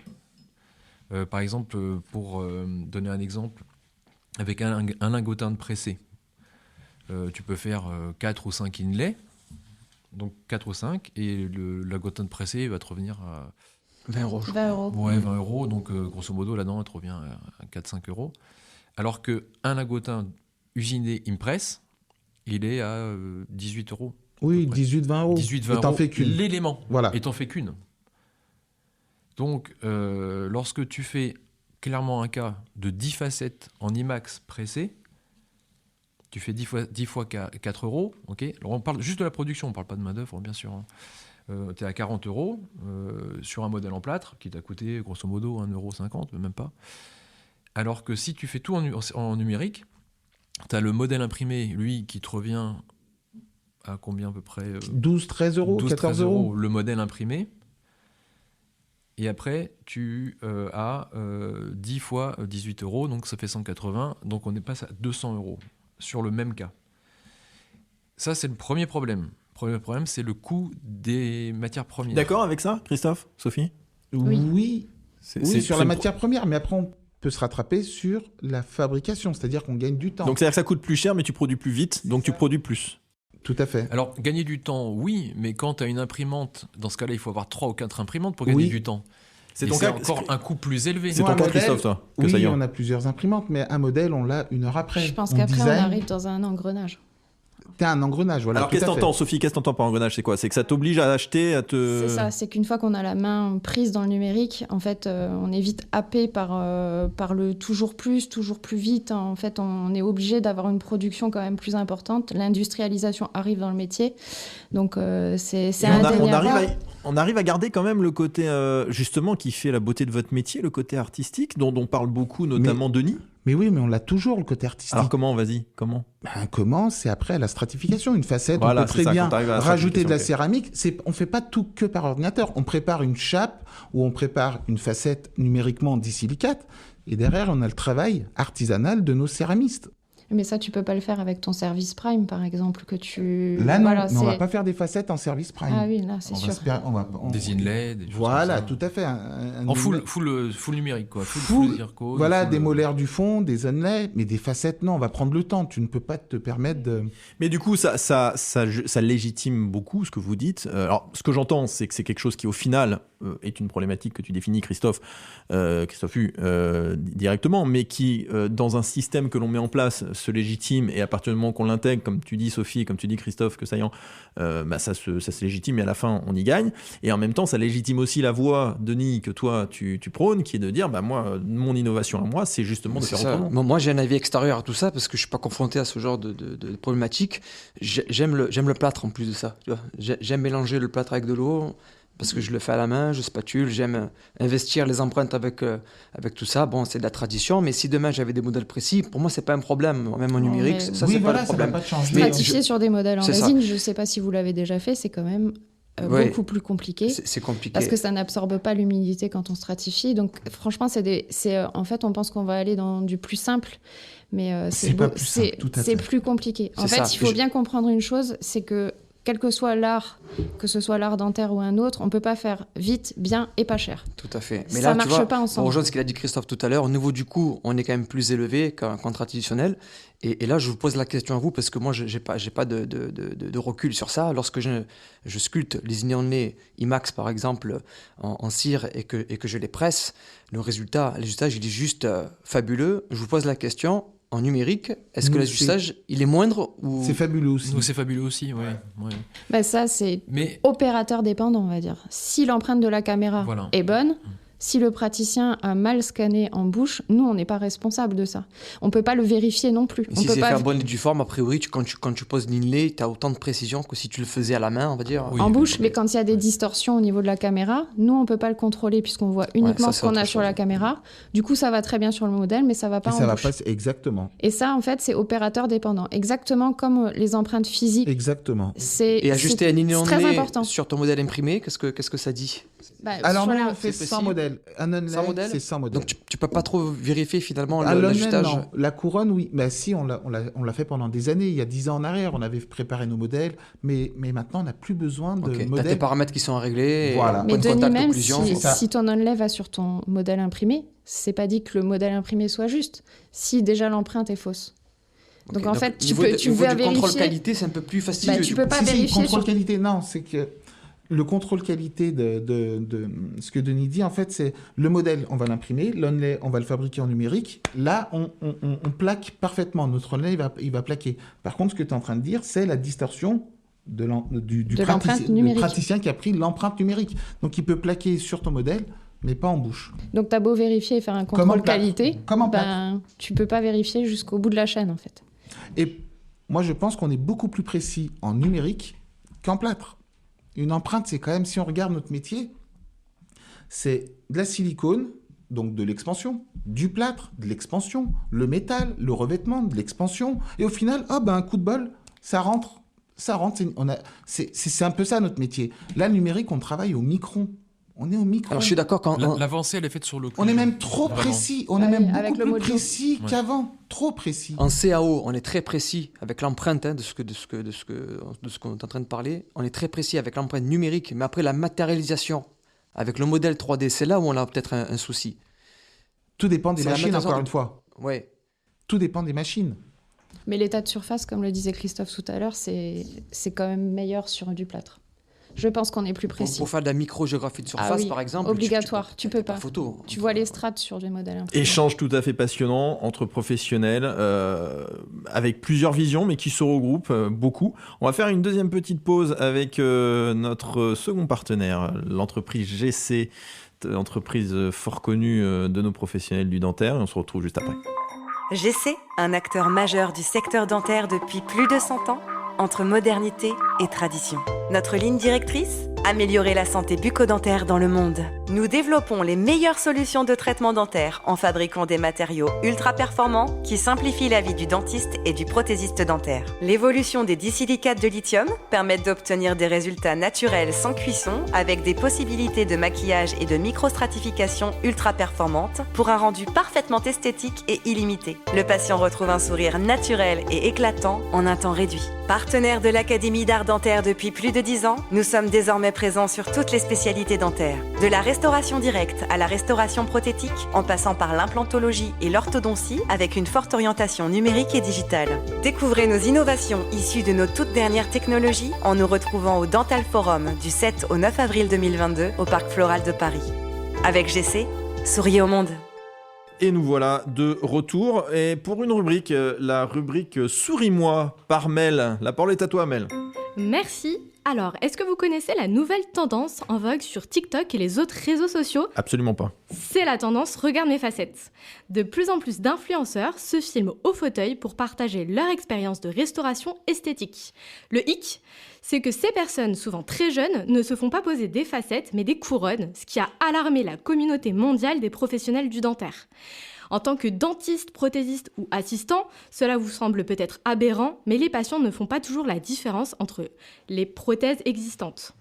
Par exemple, pour donner un exemple, avec un lingotin de pressé, tu peux faire 4 ou 5 inlays, donc 4 ou 5, et le lingotin de pressé va te revenir à 20 euros. 20 euros. Ouais, 20 euros, donc grosso modo, là-dedans, elle te revient à 4-5 euros. Alors qu'un lingotin usiné impress, il est à 18 euros. Oui, 18-20 euros. 18-20 et t'en euros, fais qu'une. l'élément. Voilà. Et t'en fais qu'une. Donc, lorsque tu fais clairement un cas de 10 facettes en IMAX pressé, tu fais 10 fois 4 euros. Okay. Alors, on parle juste de la production, on ne parle pas de main-d'œuvre, bien sûr. Hein. Tu es à 40 euros sur un modèle en plâtre qui t'a coûté grosso modo 1,50 €, même pas. Alors que si tu fais tout en numérique, tu as le modèle imprimé, lui, qui te revient à combien à peu près 12-13 euros, 14 euros. Le modèle imprimé. Et après, tu as 10 fois 18 euros, donc ça fait 180. Donc on est passé à 200 euros sur le même cas. Ça, c'est le premier problème. Le premier problème, c'est le coût des matières premières. D'accord avec ça, Christophe, Sophie? Oui, sur la matière première, mais après on peut se rattraper sur la fabrication, c'est-à-dire qu'on gagne du temps. Donc c'est-à-dire que ça coûte plus cher, mais tu produis plus vite, donc tu produis plus. Tout à fait. Alors, gagner du temps, oui, mais quand tu as une imprimante, dans ce cas-là, il faut avoir 3 ou 4 imprimantes pour gagner du temps. C'est Et ton c'est cas. encore un coût plus élevé. C'est Nous, ton un cas, modèle, Christophe, toi, que Oui, Saillant. on a plusieurs imprimantes, mais un modèle, on l'a 1 heure après. Je pense On qu'après, on design. arrive dans un engrenage. T'as un engrenage, voilà. Alors tout qu'est-ce que à fait. t'entends, Sophie? Qu'est-ce que t'entends par engrenage? C'est quoi? C'est que ça t'oblige à acheter, à te. C'est ça, c'est qu'une fois qu'on a la main prise dans le numérique, en fait, on est vite happé par le toujours plus vite. En fait, on est obligé d'avoir une production quand même plus importante. L'industrialisation arrive dans le métier, donc c'est Et indéniable. on arrive à garder quand même le côté justement qui fait la beauté de votre métier, le côté artistique dont on parle beaucoup, notamment Denis. Mais oui, mais on l'a toujours, le côté artistique. Alors comment? Vas-y, comment? Comment? C'est après la stratification. Une facette, Voilà, on peut c'est très ça, bien quand t'arrives à la rajouter de la stratification, céramique. On fait pas tout que par ordinateur. On prépare une chape ou on prépare une facette numériquement disilicate. Et derrière, on a le travail artisanal de nos céramistes. Mais ça, tu peux pas le faire avec ton service Prime, par exemple, que tu. Là, non, Voilà, mais on va c'est- pas faire des facettes en service prime. Ah oui, là, c'est On va sûr. se per- on va- on- Des inlays, des choses Voilà, comme ça. tout à fait. En full numérique, quoi. Full- zircon, Voilà, full- des molaires du fond, des onlets, mais des facettes, non, on va prendre le temps. Tu ne peux pas te permettre de... Mais du coup, ça légitime beaucoup ce que vous dites. Alors, ce que j'entends, c'est que c'est quelque chose qui, au final, est une problématique que tu définis, Christophe Hu, directement, mais qui, dans un système que l'on met en place, se légitime, et à partir du moment qu'on l'intègre, comme tu dis, Sophie, et comme tu dis, Christophe, que Saillant, ça se légitime, et à la fin, on y gagne. Et en même temps, ça légitime aussi la voix, Denis, que toi, tu prônes, qui est de dire, moi, mon innovation à moi, c'est justement de C'est faire ça. autrement. Moi, j'ai un avis extérieur à tout ça parce que je suis pas confronté à ce genre de problématique. J'aime le plâtre en plus de ça. Tu vois. J'aime mélanger le plâtre avec de l'eau parce que je le fais à la main, je spatule. J'aime investir les empreintes avec tout ça. Bon, c'est de la tradition, mais si demain j'avais des modèles précis, pour moi, c'est pas un problème. Même en Non, numérique, mais- ça, oui, c'est voilà, pas le ça va problème. pas te changer. Mais Stratifier sur des modèles en C'est ça. résine, je sais pas si vous l'avez déjà fait, c'est quand même Ouais. beaucoup plus compliqué. C'est compliqué. Parce que ça n'absorbe pas l'humidité quand on stratifie. Donc, franchement, en fait, on pense qu'on va aller dans du plus simple, mais C'est pas plus simple, tout à c'est fait. plus compliqué. En C'est fait, ça. il faut bien comprendre une chose, c'est que quel que soit l'art, que ce soit l'art dentaire ou un autre, on peut pas faire vite, bien et pas cher. Tout à fait. Ça Mais là, marche tu vois, pas ensemble. pour rejoindre ce qu'il a dit Christophe tout à l'heure, au niveau du coût, on est quand même plus élevé qu'un traditionnel. Et là, je vous pose la question à vous, parce que moi, j'ai pas de recul sur ça. Lorsque je sculpte les inlays IMAX, par exemple, en cire et que je les presse, le résultat, il est juste fabuleux. Je vous pose la question, en numérique, est-ce que Nous, l'ajustage, il est moindre ou... C'est fabuleux aussi. Nous, c'est fabuleux aussi, ouais. Bah, ça, c'est Mais opérateur dépendant, on va dire. Si l'empreinte de la caméra Voilà. est bonne, si le praticien a mal scanné en bouche, nous, on n'est pas responsable de ça. On peut pas le vérifier non plus. Et On si peut c'est pas fait en bonne et due forme, a priori, quand tu poses l'inlay, tu as autant de précision que si tu le faisais à la main, on va dire. Oui. en bouche, mais quand il y a des distorsions au niveau de la caméra, nous, on peut pas le contrôler puisqu'on voit uniquement ça, ce c'est qu'on a autre sur la chose. caméra. Du coup, ça va très bien sur le modèle, mais ça va pas Et en ça va bouche. pas... Exactement. Et ça, en fait, c'est opérateur dépendant. Exactement comme les empreintes physiques. Exactement. C'est Et ajuster un c'est très inlay important. sur ton modèle imprimé, qu'est-ce que ça dit? Bah, Alors, sur nous, la- on fait c'est 100 possible. modèles. Un onlay, Sans modèle c'est 100 modèles. Donc tu peux pas trop vérifier finalement À l'onlay, l'ajustage. non. La couronne, oui. Bah, si, on l'a fait pendant des années. Il y a 10 ans en arrière, on avait préparé nos modèles. Mais maintenant, on n'a plus besoin de Ok, t'as tes modèles. paramètres qui sont à régler. Voilà. Mais Point de Denis, contact, même occlusion. c'est ça. si ton onlay va sur ton modèle imprimé, c'est pas dit que le modèle imprimé soit juste. Si déjà l'empreinte est fausse. Donc Ok, en fait, tu niveau peux, de- tu niveau veux du contrôle vérifier. qualité, c'est un peu plus fastidieux. Bah, tu du peux coup. pas Si, vérifier contrôle sur- qualité, non, c'est que le contrôle qualité de ce que Denis dit, en fait, c'est le modèle, on va l'imprimer, l'onlay, on va le fabriquer en numérique. Là, on plaque parfaitement. Notre onlay, il va plaquer. Par contre, ce que tu es en train de dire, c'est la distorsion du l'empreinte numérique. praticien qui a pris l'empreinte numérique. Donc, il peut plaquer sur ton modèle, mais pas en bouche. Donc t'as beau vérifier et faire un Comme en contrôle plâtre. qualité, Comme en ben, tu peux pas vérifier jusqu'au bout de la chaîne en fait. Et moi, je pense qu'on est beaucoup plus précis en numérique qu'en plâtre. Une empreinte, c'est quand même, si on regarde notre métier, c'est de la silicone, donc de l'expansion, du plâtre, de l'expansion, le métal, le revêtement, de l'expansion. Et au final, un coup de bol, ça rentre. C'est un peu ça notre métier. Là, le numérique, on travaille au micron. On est au micron. Alors je suis d'accord quand L'avancée, elle est faite sur le On est même trop Vraiment. précis. On est Ah oui, même avec beaucoup le plus mojo. précis Ouais. qu'avant. Trop précis. en CAO, on est très précis avec l'empreinte de ce qu'on est en train de parler. On est très précis avec l'empreinte numérique, mais après la matérialisation avec le modèle 3D, c'est là où on a peut-être un souci. Tout dépend des C'est la machines, matérialisation encore de- une fois. Ouais. Tout dépend des machines. Mais l'état de surface, comme le disait Christophe tout à l'heure, c'est quand même meilleur sur du plâtre. Je pense qu'on est plus précis. Pour faire de la microgéographie de surface, oui, par exemple, obligatoire, tu peux pas. Photo. Tu vois les strates sur des modèles imprimés. Échange tout à fait passionnant entre professionnels avec plusieurs visions mais qui se regroupent beaucoup. On va faire une deuxième petite pause avec notre second partenaire, l'entreprise GC, entreprise fort connue de nos professionnels du dentaire, et on se retrouve juste après. GC, un acteur majeur du secteur dentaire depuis plus de 100 ans, entre modernité et tradition. Notre ligne directrice ? Améliorer la santé bucco-dentaire dans le monde. Nous développons les meilleures solutions de traitement dentaire en fabriquant des matériaux ultra performants qui simplifient la vie du dentiste et du prothésiste dentaire. L'évolution des disilicates de lithium permet d'obtenir des résultats naturels sans cuisson avec des possibilités de maquillage et de microstratification ultra performantes pour un rendu parfaitement esthétique et illimité. Le patient retrouve un sourire naturel et éclatant en un temps réduit. Partenaire de l'Académie d'art dentaire depuis plus de 10 ans, nous sommes désormais présents sur toutes les spécialités dentaires. De la restauration directe à la restauration prothétique, en passant par l'implantologie et l'orthodontie avec une forte orientation numérique et digitale. Découvrez nos innovations issues de nos toutes dernières technologies en nous retrouvant au Dental Forum du 7 au 9 avril 2022 au Parc Floral de Paris. Avec GC, souriez au monde. Et nous voilà de retour. Et pour une rubrique, la rubrique Souris-moi par Mel. La parole est à toi, Mel. Merci. Alors, est-ce que vous connaissez la nouvelle tendance en vogue sur TikTok et les autres réseaux sociaux ? Absolument pas. C'est la tendance « Regarde mes facettes ». De plus en plus d'influenceurs se filment au fauteuil pour partager leur expérience de restauration esthétique. Le hic, c'est que ces personnes, souvent très jeunes, ne se font pas poser des facettes, mais des couronnes, ce qui a alarmé la communauté mondiale des professionnels du dentaire. En tant que dentiste, prothésiste ou assistant, cela vous semble peut-être aberrant, mais les patients ne font pas toujours la différence entre les prothèses existantes.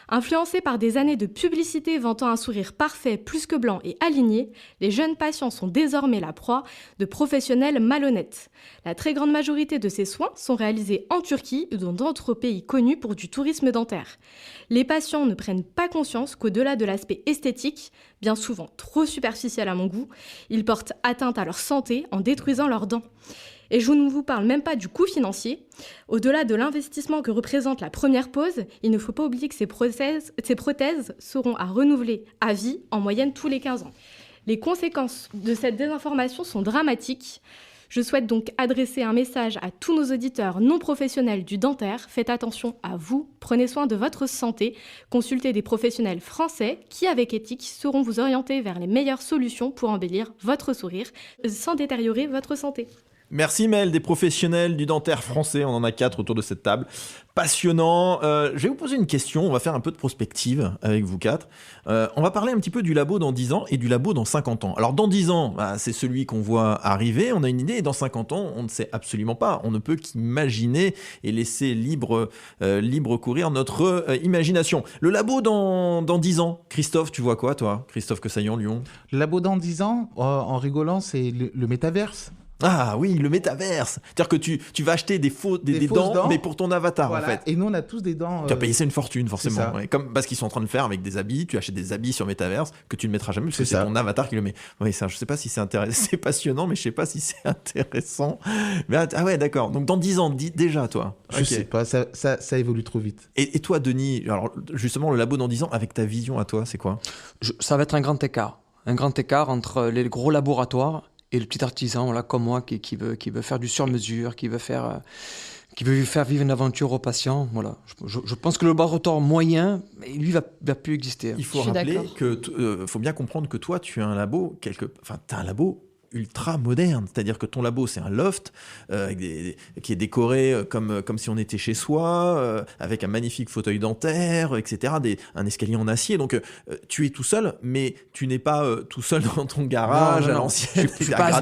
Influencés par des années de publicité vantant un sourire parfait, plus que blanc et aligné, les jeunes patients sont désormais la proie de professionnels malhonnêtes. La très grande majorité de ces soins sont réalisés en Turquie ou dans d'autres pays connus pour du tourisme dentaire. Les patients ne prennent pas conscience qu'au-delà de l'aspect esthétique, bien souvent trop superficiel à mon goût, ils portent atteinte à leur santé en détruisant leurs dents. Et je ne vous parle même pas du coût financier. Au-delà de l'investissement que représente la première pose, il ne faut pas oublier que ces prothèses seront à renouveler à vie, en moyenne tous les 15 ans. Les conséquences de cette désinformation sont dramatiques. Je souhaite donc adresser un message à tous nos auditeurs non professionnels du dentaire. Faites attention à vous, prenez soin de votre santé, consultez des professionnels français qui, avec éthique, sauront vous orienter vers les meilleures solutions pour embellir votre sourire sans détériorer votre santé. Merci Mel, des professionnels du dentaire français, on en a 4 autour de cette table. Passionnant. Je vais vous poser une question, on va faire un peu de prospective avec vous 4. On va parler un petit peu du labo dans 10 ans et du labo dans 50 ans. Alors dans 10 ans, c'est celui qu'on voit arriver, on a une idée, et dans 50 ans, on ne sait absolument pas. On ne peut qu'imaginer et laisser libre courir notre imagination. Le labo dans 10 ans, Christophe, tu vois quoi toi ? Christophe Quesaillant, Lyon. Le labo dans 10 ans, en rigolant, c'est le métaverse. Ah oui, le métaverse. C'est-à-dire que tu vas acheter des dents, mais pour ton avatar, voilà. En fait. Et nous, on a tous des dents. Tu as payé ça une fortune, forcément. C'est ça. Ouais. Comme parce qu'ils sont en train de faire avec des habits. Tu achètes des habits sur métaverse que tu ne mettras jamais parce que c'est ton avatar qui le met. Oui, ça, je sais pas si c'est intéressant. C'est passionnant, mais je sais pas si c'est intéressant. Mais, ah ouais, d'accord. Donc dans 10 ans, déjà, toi. Je sais pas, ça évolue trop vite. Et toi, Denis, alors justement, le labo dans 10 ans, avec ta vision à toi, c'est quoi ? Ça va être un grand écart. Un grand écart entre les gros laboratoires et le petit artisan, voilà, comme moi, qui veut faire du sur-mesure, qui veut faire vivre une aventure au patient. Voilà. Je pense que le laboratoire moyen, lui, va plus exister. Il faut rappeler faut bien comprendre que toi, tu as un labo, t'as un labo ultra moderne, c'est-à-dire que ton labo c'est un loft qui est décoré comme si on était chez soi, avec un magnifique fauteuil dentaire, etc., un escalier en acier, donc tu es tout seul, mais tu n'es pas tout seul dans ton garage à l'ancienne, je suis pas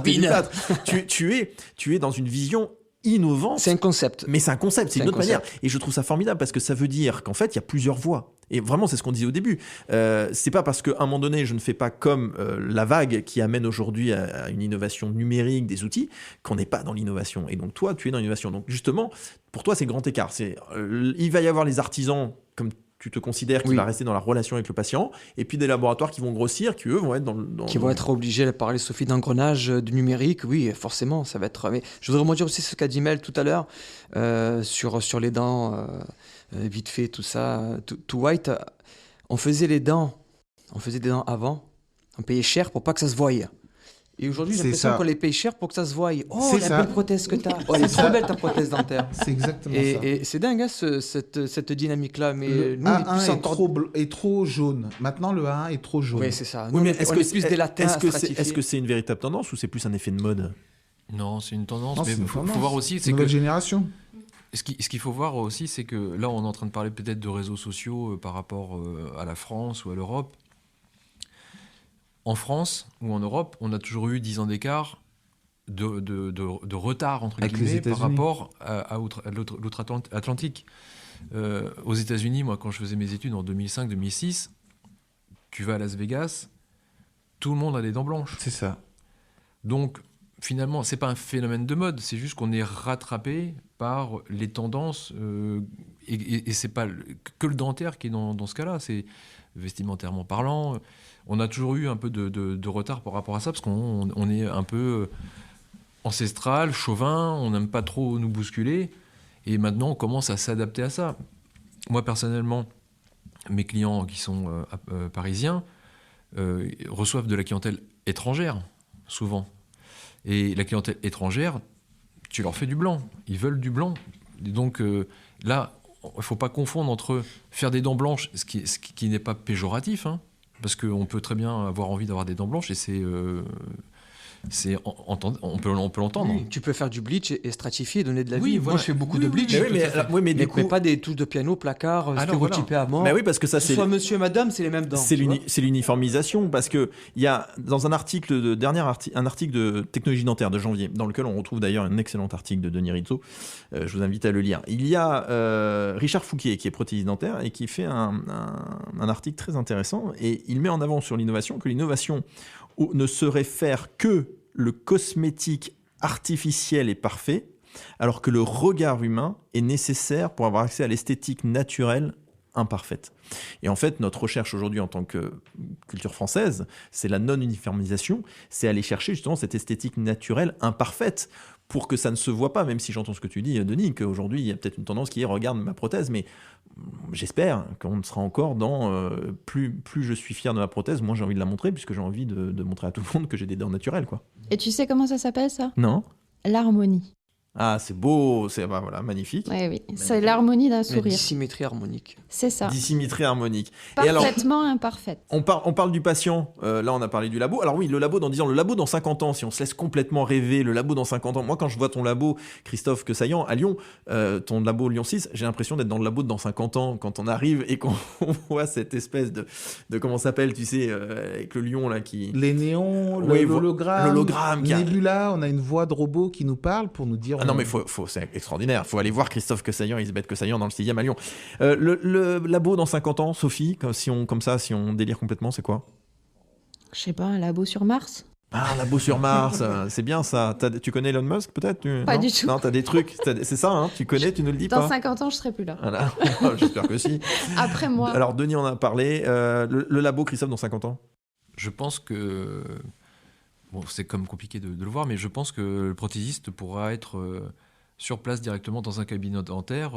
tu es dans une vision innovante. C'est un concept. Mais c'est un concept, c'est une autre manière. Et je trouve ça formidable parce que ça veut dire qu'en fait, il y a plusieurs voies. Et vraiment, c'est ce qu'on disait au début. C'est pas parce qu'à un moment donné, je ne fais pas comme la vague qui amène aujourd'hui à une innovation numérique des outils, qu'on n'est pas dans l'innovation. Et donc, toi, tu es dans l'innovation. Donc, justement, pour toi, c'est le grand écart. Il va y avoir les artisans, comme tu te considères, qui va rester dans la relation avec le patient, et puis des laboratoires qui vont grossir, qui eux vont être vont être obligés de parler, Sophie, d'engrenage du numérique. Oui, forcément, ça va être. Mais je voudrais rebondir aussi sur ce qu'a dit Mel tout à l'heure sur les dents. vite fait, tout ça. Tout white, on faisait des dents avant, on payait cher pour pas que ça se voie. Et aujourd'hui, j'ai C'est l'impression ça. qu'on les paye cher pour que ça se voie. Oh, C'est la ça. belle prothèse que t'as. Oh, elle est trop belle ta prothèse dentaire. C'est exactement ça. Et c'est dingue, hein, cette dynamique-là. Mais Le nous, on est A1 plus est, encore... est trop jaune. Maintenant, le A1 est trop jaune. Oui, c'est ça. Oui, Nous, mais on est plus des latins à stratifier. est-ce que c'est une véritable tendance ou c'est plus un effet de mode? Non, c'est une tendance. Non, mais c'est une il faut tendance. voir aussi, C'est c'est une que nouvelle génération. ce qu'il faut voir aussi, c'est que là, on est en train de parler peut-être de réseaux sociaux par rapport à la France ou à l'Europe. En France ou en Europe, on a toujours eu 10 ans d'écart de retard, entre Avec les guillemets, par États-Unis. rapport à l'outre-Atlantique. Aux États-Unis, moi, quand je faisais mes études en 2005-2006, tu vas à Las Vegas, tout le monde a des dents blanches. C'est ça. Donc, finalement, c'est pas un phénomène de mode, c'est juste qu'on est rattrapé par les tendances, et c'est pas que le dentaire qui est dans ce cas-là, c'est vestimentairement parlant. On a toujours eu un peu de retard par rapport à ça, parce qu'on est un peu ancestral, chauvin, on n'aime pas trop nous bousculer, et maintenant on commence à s'adapter à ça. Moi, personnellement, mes clients qui sont parisiens reçoivent de la clientèle étrangère, souvent. Et la clientèle étrangère, tu leur fais du blanc. Ils veulent du blanc. Et donc là, il ne faut pas confondre entre faire des dents blanches, ce qui n'est pas péjoratif, hein, parce qu'on peut très bien avoir envie d'avoir des dents blanches, et on peut l'entendre. Oui, tu peux faire du bleach et stratifier, donner de la Oui, vie. voilà. Moi, je fais beaucoup Oui, de oui, bleach. Mais oui, mais du mais coup, pas des touches de piano, placard, stéréotypé à mort. mais oui, parce que ça Que ce c'est soit monsieur et madame, c'est les mêmes dents. c'est tu vois. l'uniformisation, parce que il y a dans un article un article de Technologie dentaire de janvier, dans lequel on retrouve d'ailleurs un excellent article de Denis Rizzo. Je vous invite à le lire. Il y a Richard Fouquier qui est prothésiste dentaire et qui fait un article très intéressant, et il met en avant sur l'innovation que l'innovation ne saurait faire que le cosmétique artificiel et parfait, alors que le regard humain est nécessaire pour avoir accès à l'esthétique naturelle imparfaite. Et en fait, notre recherche aujourd'hui en tant que culture française, c'est la non-uniformisation, c'est aller chercher justement cette esthétique naturelle imparfaite pour que ça ne se voit pas, même si j'entends ce que tu dis, Denis, qu'aujourd'hui, il y a peut-être une tendance qui est « regarde ma prothèse », mais j'espère qu'on sera encore dans plus je suis fier de ma prothèse, moins j'ai envie de la montrer, puisque j'ai envie de montrer à tout le monde que j'ai des dents naturelles, quoi. Et tu sais comment ça s'appelle, ça? Non? L'harmonie. Ah, c'est beau, c'est voilà, magnifique. Oui, c'est l'harmonie d'un La sourire. dissymétrie harmonique. C'est ça. Dissymétrie harmonique. Et alors, Parfaitement imparfaite. on parle du patient, là on a parlé du labo. Alors oui, le labo le labo dans 50 ans, si on se laisse complètement rêver, le labo dans 50 ans. Moi quand je vois ton labo, Christophe Quesaillant, à Lyon, ton labo Lyon 6, j'ai l'impression d'être dans le labo dans 50 ans quand on arrive et qu'on voit cette espèce de comment ça s'appelle, tu sais, avec le lion là qui... Les néons, Oui, l'hologramme, qui a- Nebula, on a une voix de robot qui nous parle pour nous dire... Ah non mais c'est extraordinaire, faut aller voir Christophe Quesaillant, Elisabeth Quesaillant dans le 6e à Lyon. Le labo dans 50 ans, Sophie, si on délire complètement, c'est quoi? Je sais pas, un labo sur Mars? Ah, un labo sur Mars, c'est bien ça. Tu connais Elon Musk peut-être? Pas Non du tout. Non, t'as des trucs, c'est ça, hein, tu connais, tu nous le dis Dans pas? 50 ans, je serai plus là. Voilà. J'espère que si. Après moi. Alors Denis en a parlé, le labo Christophe dans 50 ans? Je pense que... Bon, c'est comme compliqué de le voir, mais je pense que le prothésiste pourra être sur place directement dans un cabinet dentaire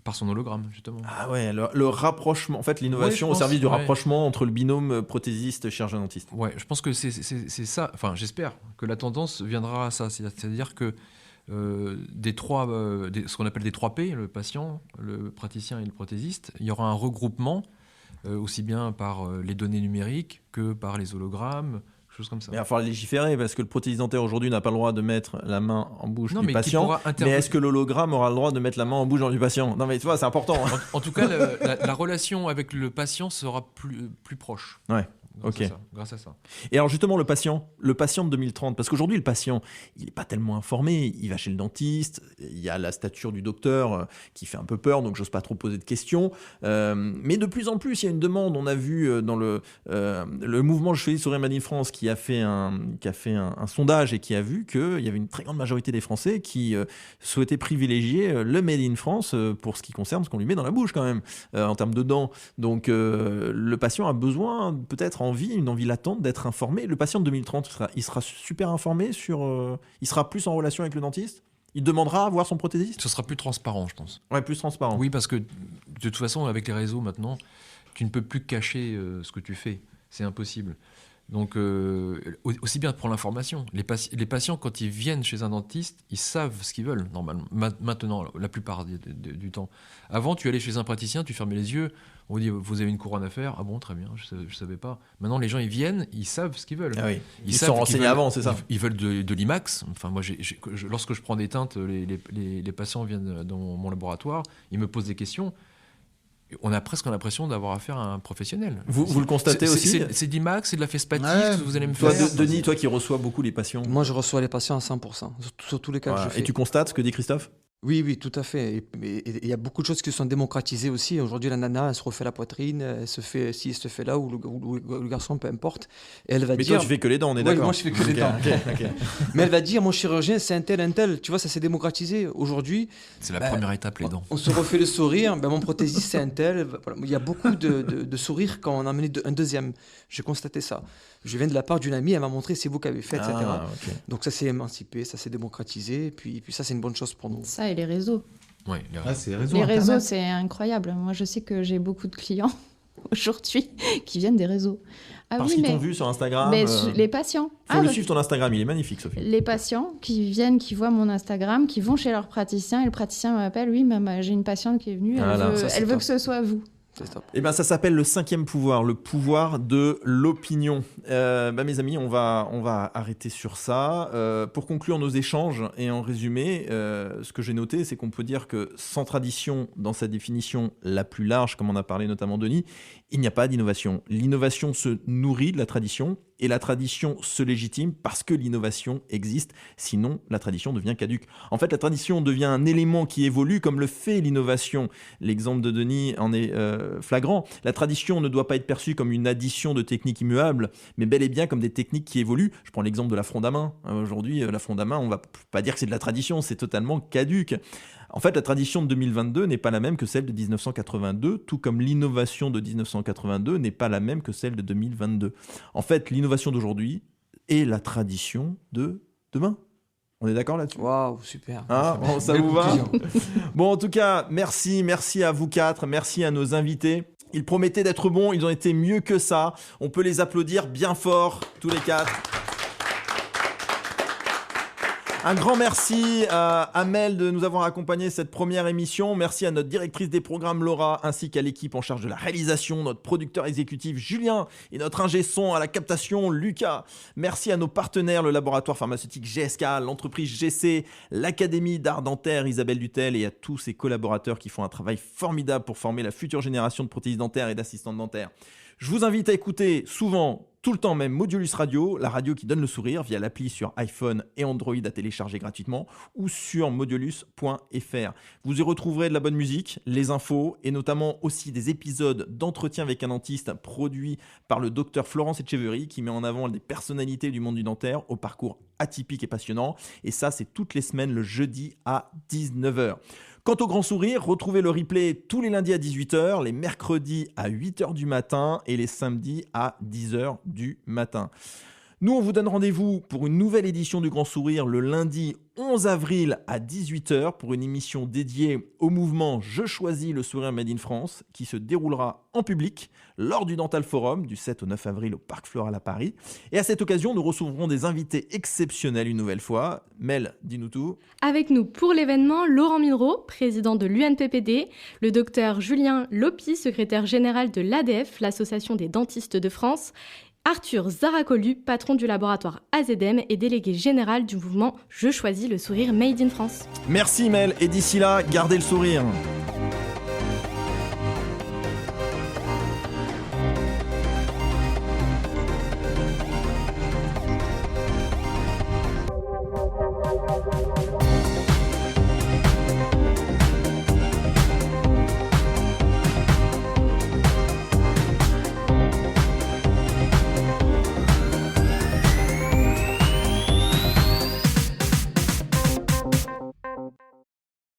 par son hologramme, justement. Ah ouais, le rapprochement, en fait l'innovation Ouais, au je service pense, du ouais. rapprochement entre le binôme prothésiste-chirurgien-dentiste. Ouais, je pense que c'est ça. Enfin, j'espère que la tendance viendra à ça. C'est-à-dire que ce qu'on appelle des 3P, le patient, le praticien et le prothésiste, il y aura un regroupement aussi bien par les données numériques que par les hologrammes, choses comme ça. Mais il va falloir légiférer parce que le prothésiste dentaire aujourd'hui n'a pas le droit de mettre la main en bouche Non, du mais qui patient. pourra Mais est-ce que l'hologramme aura le droit de mettre la main en bouche du patient? Non mais tu vois, c'est important. Hein. En tout cas, la relation avec le patient sera plus proche. Ouais. Grâce à ça. Et alors justement le patient de 2030, parce qu'aujourd'hui le patient, il n'est pas tellement informé, il va chez le dentiste, il y a la stature du docteur qui fait un peu peur, donc j'ose pas trop poser de questions. Mais de plus en plus, il y a une demande. On a vu dans le mouvement Je fais sourire Made in France qui a fait un sondage et qui a vu qu'il y avait une très grande majorité des Français qui souhaitaient privilégier le Made in France pour ce qui concerne ce qu'on lui met dans la bouche quand même, en termes de dents. Donc le patient a besoin peut-être une envie latente d'être informé. Le patient de 2030, il sera super informé il sera plus en relation avec le dentiste? Il demandera à voir son prothésiste ? Ce sera plus transparent, je pense. Ouais, plus transparent. Oui, parce que de toute façon, avec les réseaux maintenant, tu ne peux plus cacher ce que tu fais. C'est impossible. Donc, aussi bien pour l'information. Les patients, quand ils viennent chez un dentiste, ils savent ce qu'ils veulent, normalement. Maintenant, la plupart du temps. Avant, tu allais chez un praticien, tu fermais les yeux, on dit, vous avez une couronne à faire ? Ah bon, très bien, je savais pas. Maintenant, les gens, ils viennent, ils savent ce qu'ils veulent. Ah oui. Ils savent sont renseignés avant, c'est ça ? Ils veulent de l'IMAX. Enfin, moi, lorsque je prends des teintes, les patients viennent dans mon laboratoire, ils me posent des questions. On a presque l'impression d'avoir affaire à un professionnel. Vous le constatez aussi ? C'est d'IMAX, c'est de la fespatique que vous allez me toi, faire. Denis, toi qui reçois beaucoup les patients. Moi, je reçois les patients à 100%, sur tous les cas que je fais. Et tu constates ce que dit Christophe ? Oui, tout à fait. Et il y a beaucoup de choses qui sont démocratisées aussi. Aujourd'hui, la nana, elle se refait la poitrine, elle se fait là, ou le garçon, peu importe. Et elle va mais dire... toi, tu fais que les dents, on est d'accord ? Moi, je fais que les dents. Mais elle va dire, mon chirurgien, c'est un tel. Tu vois, ça s'est démocratisé. Aujourd'hui... C'est la première étape, les dents. On se refait le sourire. Mon prothésiste, c'est un tel. Voilà. Il y a beaucoup de sourires quand on a amené un deuxième. J'ai constaté ça. Je viens de la part d'une amie, elle m'a montré, c'est vous qui avez fait, etc. Okay. Donc ça s'est émancipé, ça s'est démocratisé. Et puis ça, c'est une bonne chose pour nous. Ça et les réseaux. Oui, les réseaux, c'est incroyable. Moi, je sais que j'ai beaucoup de clients aujourd'hui qui viennent des réseaux. Parce qu'ils t'ont vu sur Instagram. Mais les patients. Il faut le suivre ton Instagram, il est magnifique, Sophie. Les patients qui viennent, qui voient mon Instagram, qui vont chez leur praticien, et le praticien m'appelle, oui, j'ai une patiente qui est venue, elle veut que ce soit vous. Eh ben, ça s'appelle le 5e pouvoir, le pouvoir de l'opinion. Mes amis, on va arrêter sur ça. Pour conclure nos échanges et en résumé, ce que j'ai noté, c'est qu'on peut dire que sans tradition, dans sa définition la plus large, comme on a parlé notamment Denis, il n'y a pas d'innovation. L'innovation se nourrit de la tradition et la tradition se légitime parce que l'innovation existe. Sinon, la tradition devient caduque. En fait, la tradition devient un élément qui évolue comme le fait l'innovation. L'exemple de Denis en est flagrant. La tradition ne doit pas être perçue comme une addition de techniques immuables, mais bel et bien comme des techniques qui évoluent. Je prends l'exemple de la fronde à main. Aujourd'hui, la fronde à main, on ne va pas dire que c'est de la tradition, c'est totalement caduque. En fait, la tradition de 2022 n'est pas la même que celle de 1982, tout comme l'innovation de 1982 n'est pas la même que celle de 2022. En fait, l'innovation d'aujourd'hui est la tradition de demain. On est d'accord là-dessus ? Waouh, super. Ça vous va ? Bon, en tout cas, merci à vous quatre, merci à nos invités. Ils promettaient d'être bons, ils ont été mieux que ça. On peut les applaudir bien fort, tous les quatre. Un grand merci à Amel de nous avoir accompagné cette première émission. Merci à notre directrice des programmes Laura, ainsi qu'à l'équipe en charge de la réalisation, notre producteur exécutif Julien et notre ingé son à la captation Lucas. Merci à nos partenaires, le laboratoire pharmaceutique GSK, l'entreprise GC, l'Académie d'art dentaire Isabelle Dutel et à tous ses collaborateurs qui font un travail formidable pour former la future génération de prothésistes dentaires et d'assistantes dentaires. Je vous invite à écouter souvent, tout le temps même, Modulus Radio, la radio qui donne le sourire via l'appli sur iPhone et Android à télécharger gratuitement ou sur modulus.fr. Vous y retrouverez de la bonne musique, les infos et notamment aussi des épisodes d'entretien avec un dentiste produits par le docteur Florence Etcheverry qui met en avant des personnalités du monde du dentaire au parcours atypique et passionnant. Et ça, c'est toutes les semaines le jeudi à 19h. Quant au Grand Sourire, retrouvez le replay tous les lundis à 18h, les mercredis à 8h du matin et les samedis à 10h du matin. Nous, on vous donne rendez-vous pour une nouvelle édition du Grand Sourire le lundi 11 avril à 18h pour une émission dédiée au mouvement Je choisis le sourire Made in France qui se déroulera en public lors du Dental Forum du 7 au 9 avril au Parc Floral à Paris. Et à cette occasion, nous recevrons des invités exceptionnels une nouvelle fois. Mel, dis-nous tout. Avec nous pour l'événement, Laurent Minreau, président de l'UNPPD, le docteur Julien Lopi, secrétaire général de l'ADF, l'Association des dentistes de France, Arthur Zaracolu, patron du laboratoire AZM et délégué général du mouvement Je choisis le sourire Made in France. Merci Mel, et d'ici là, gardez le sourire.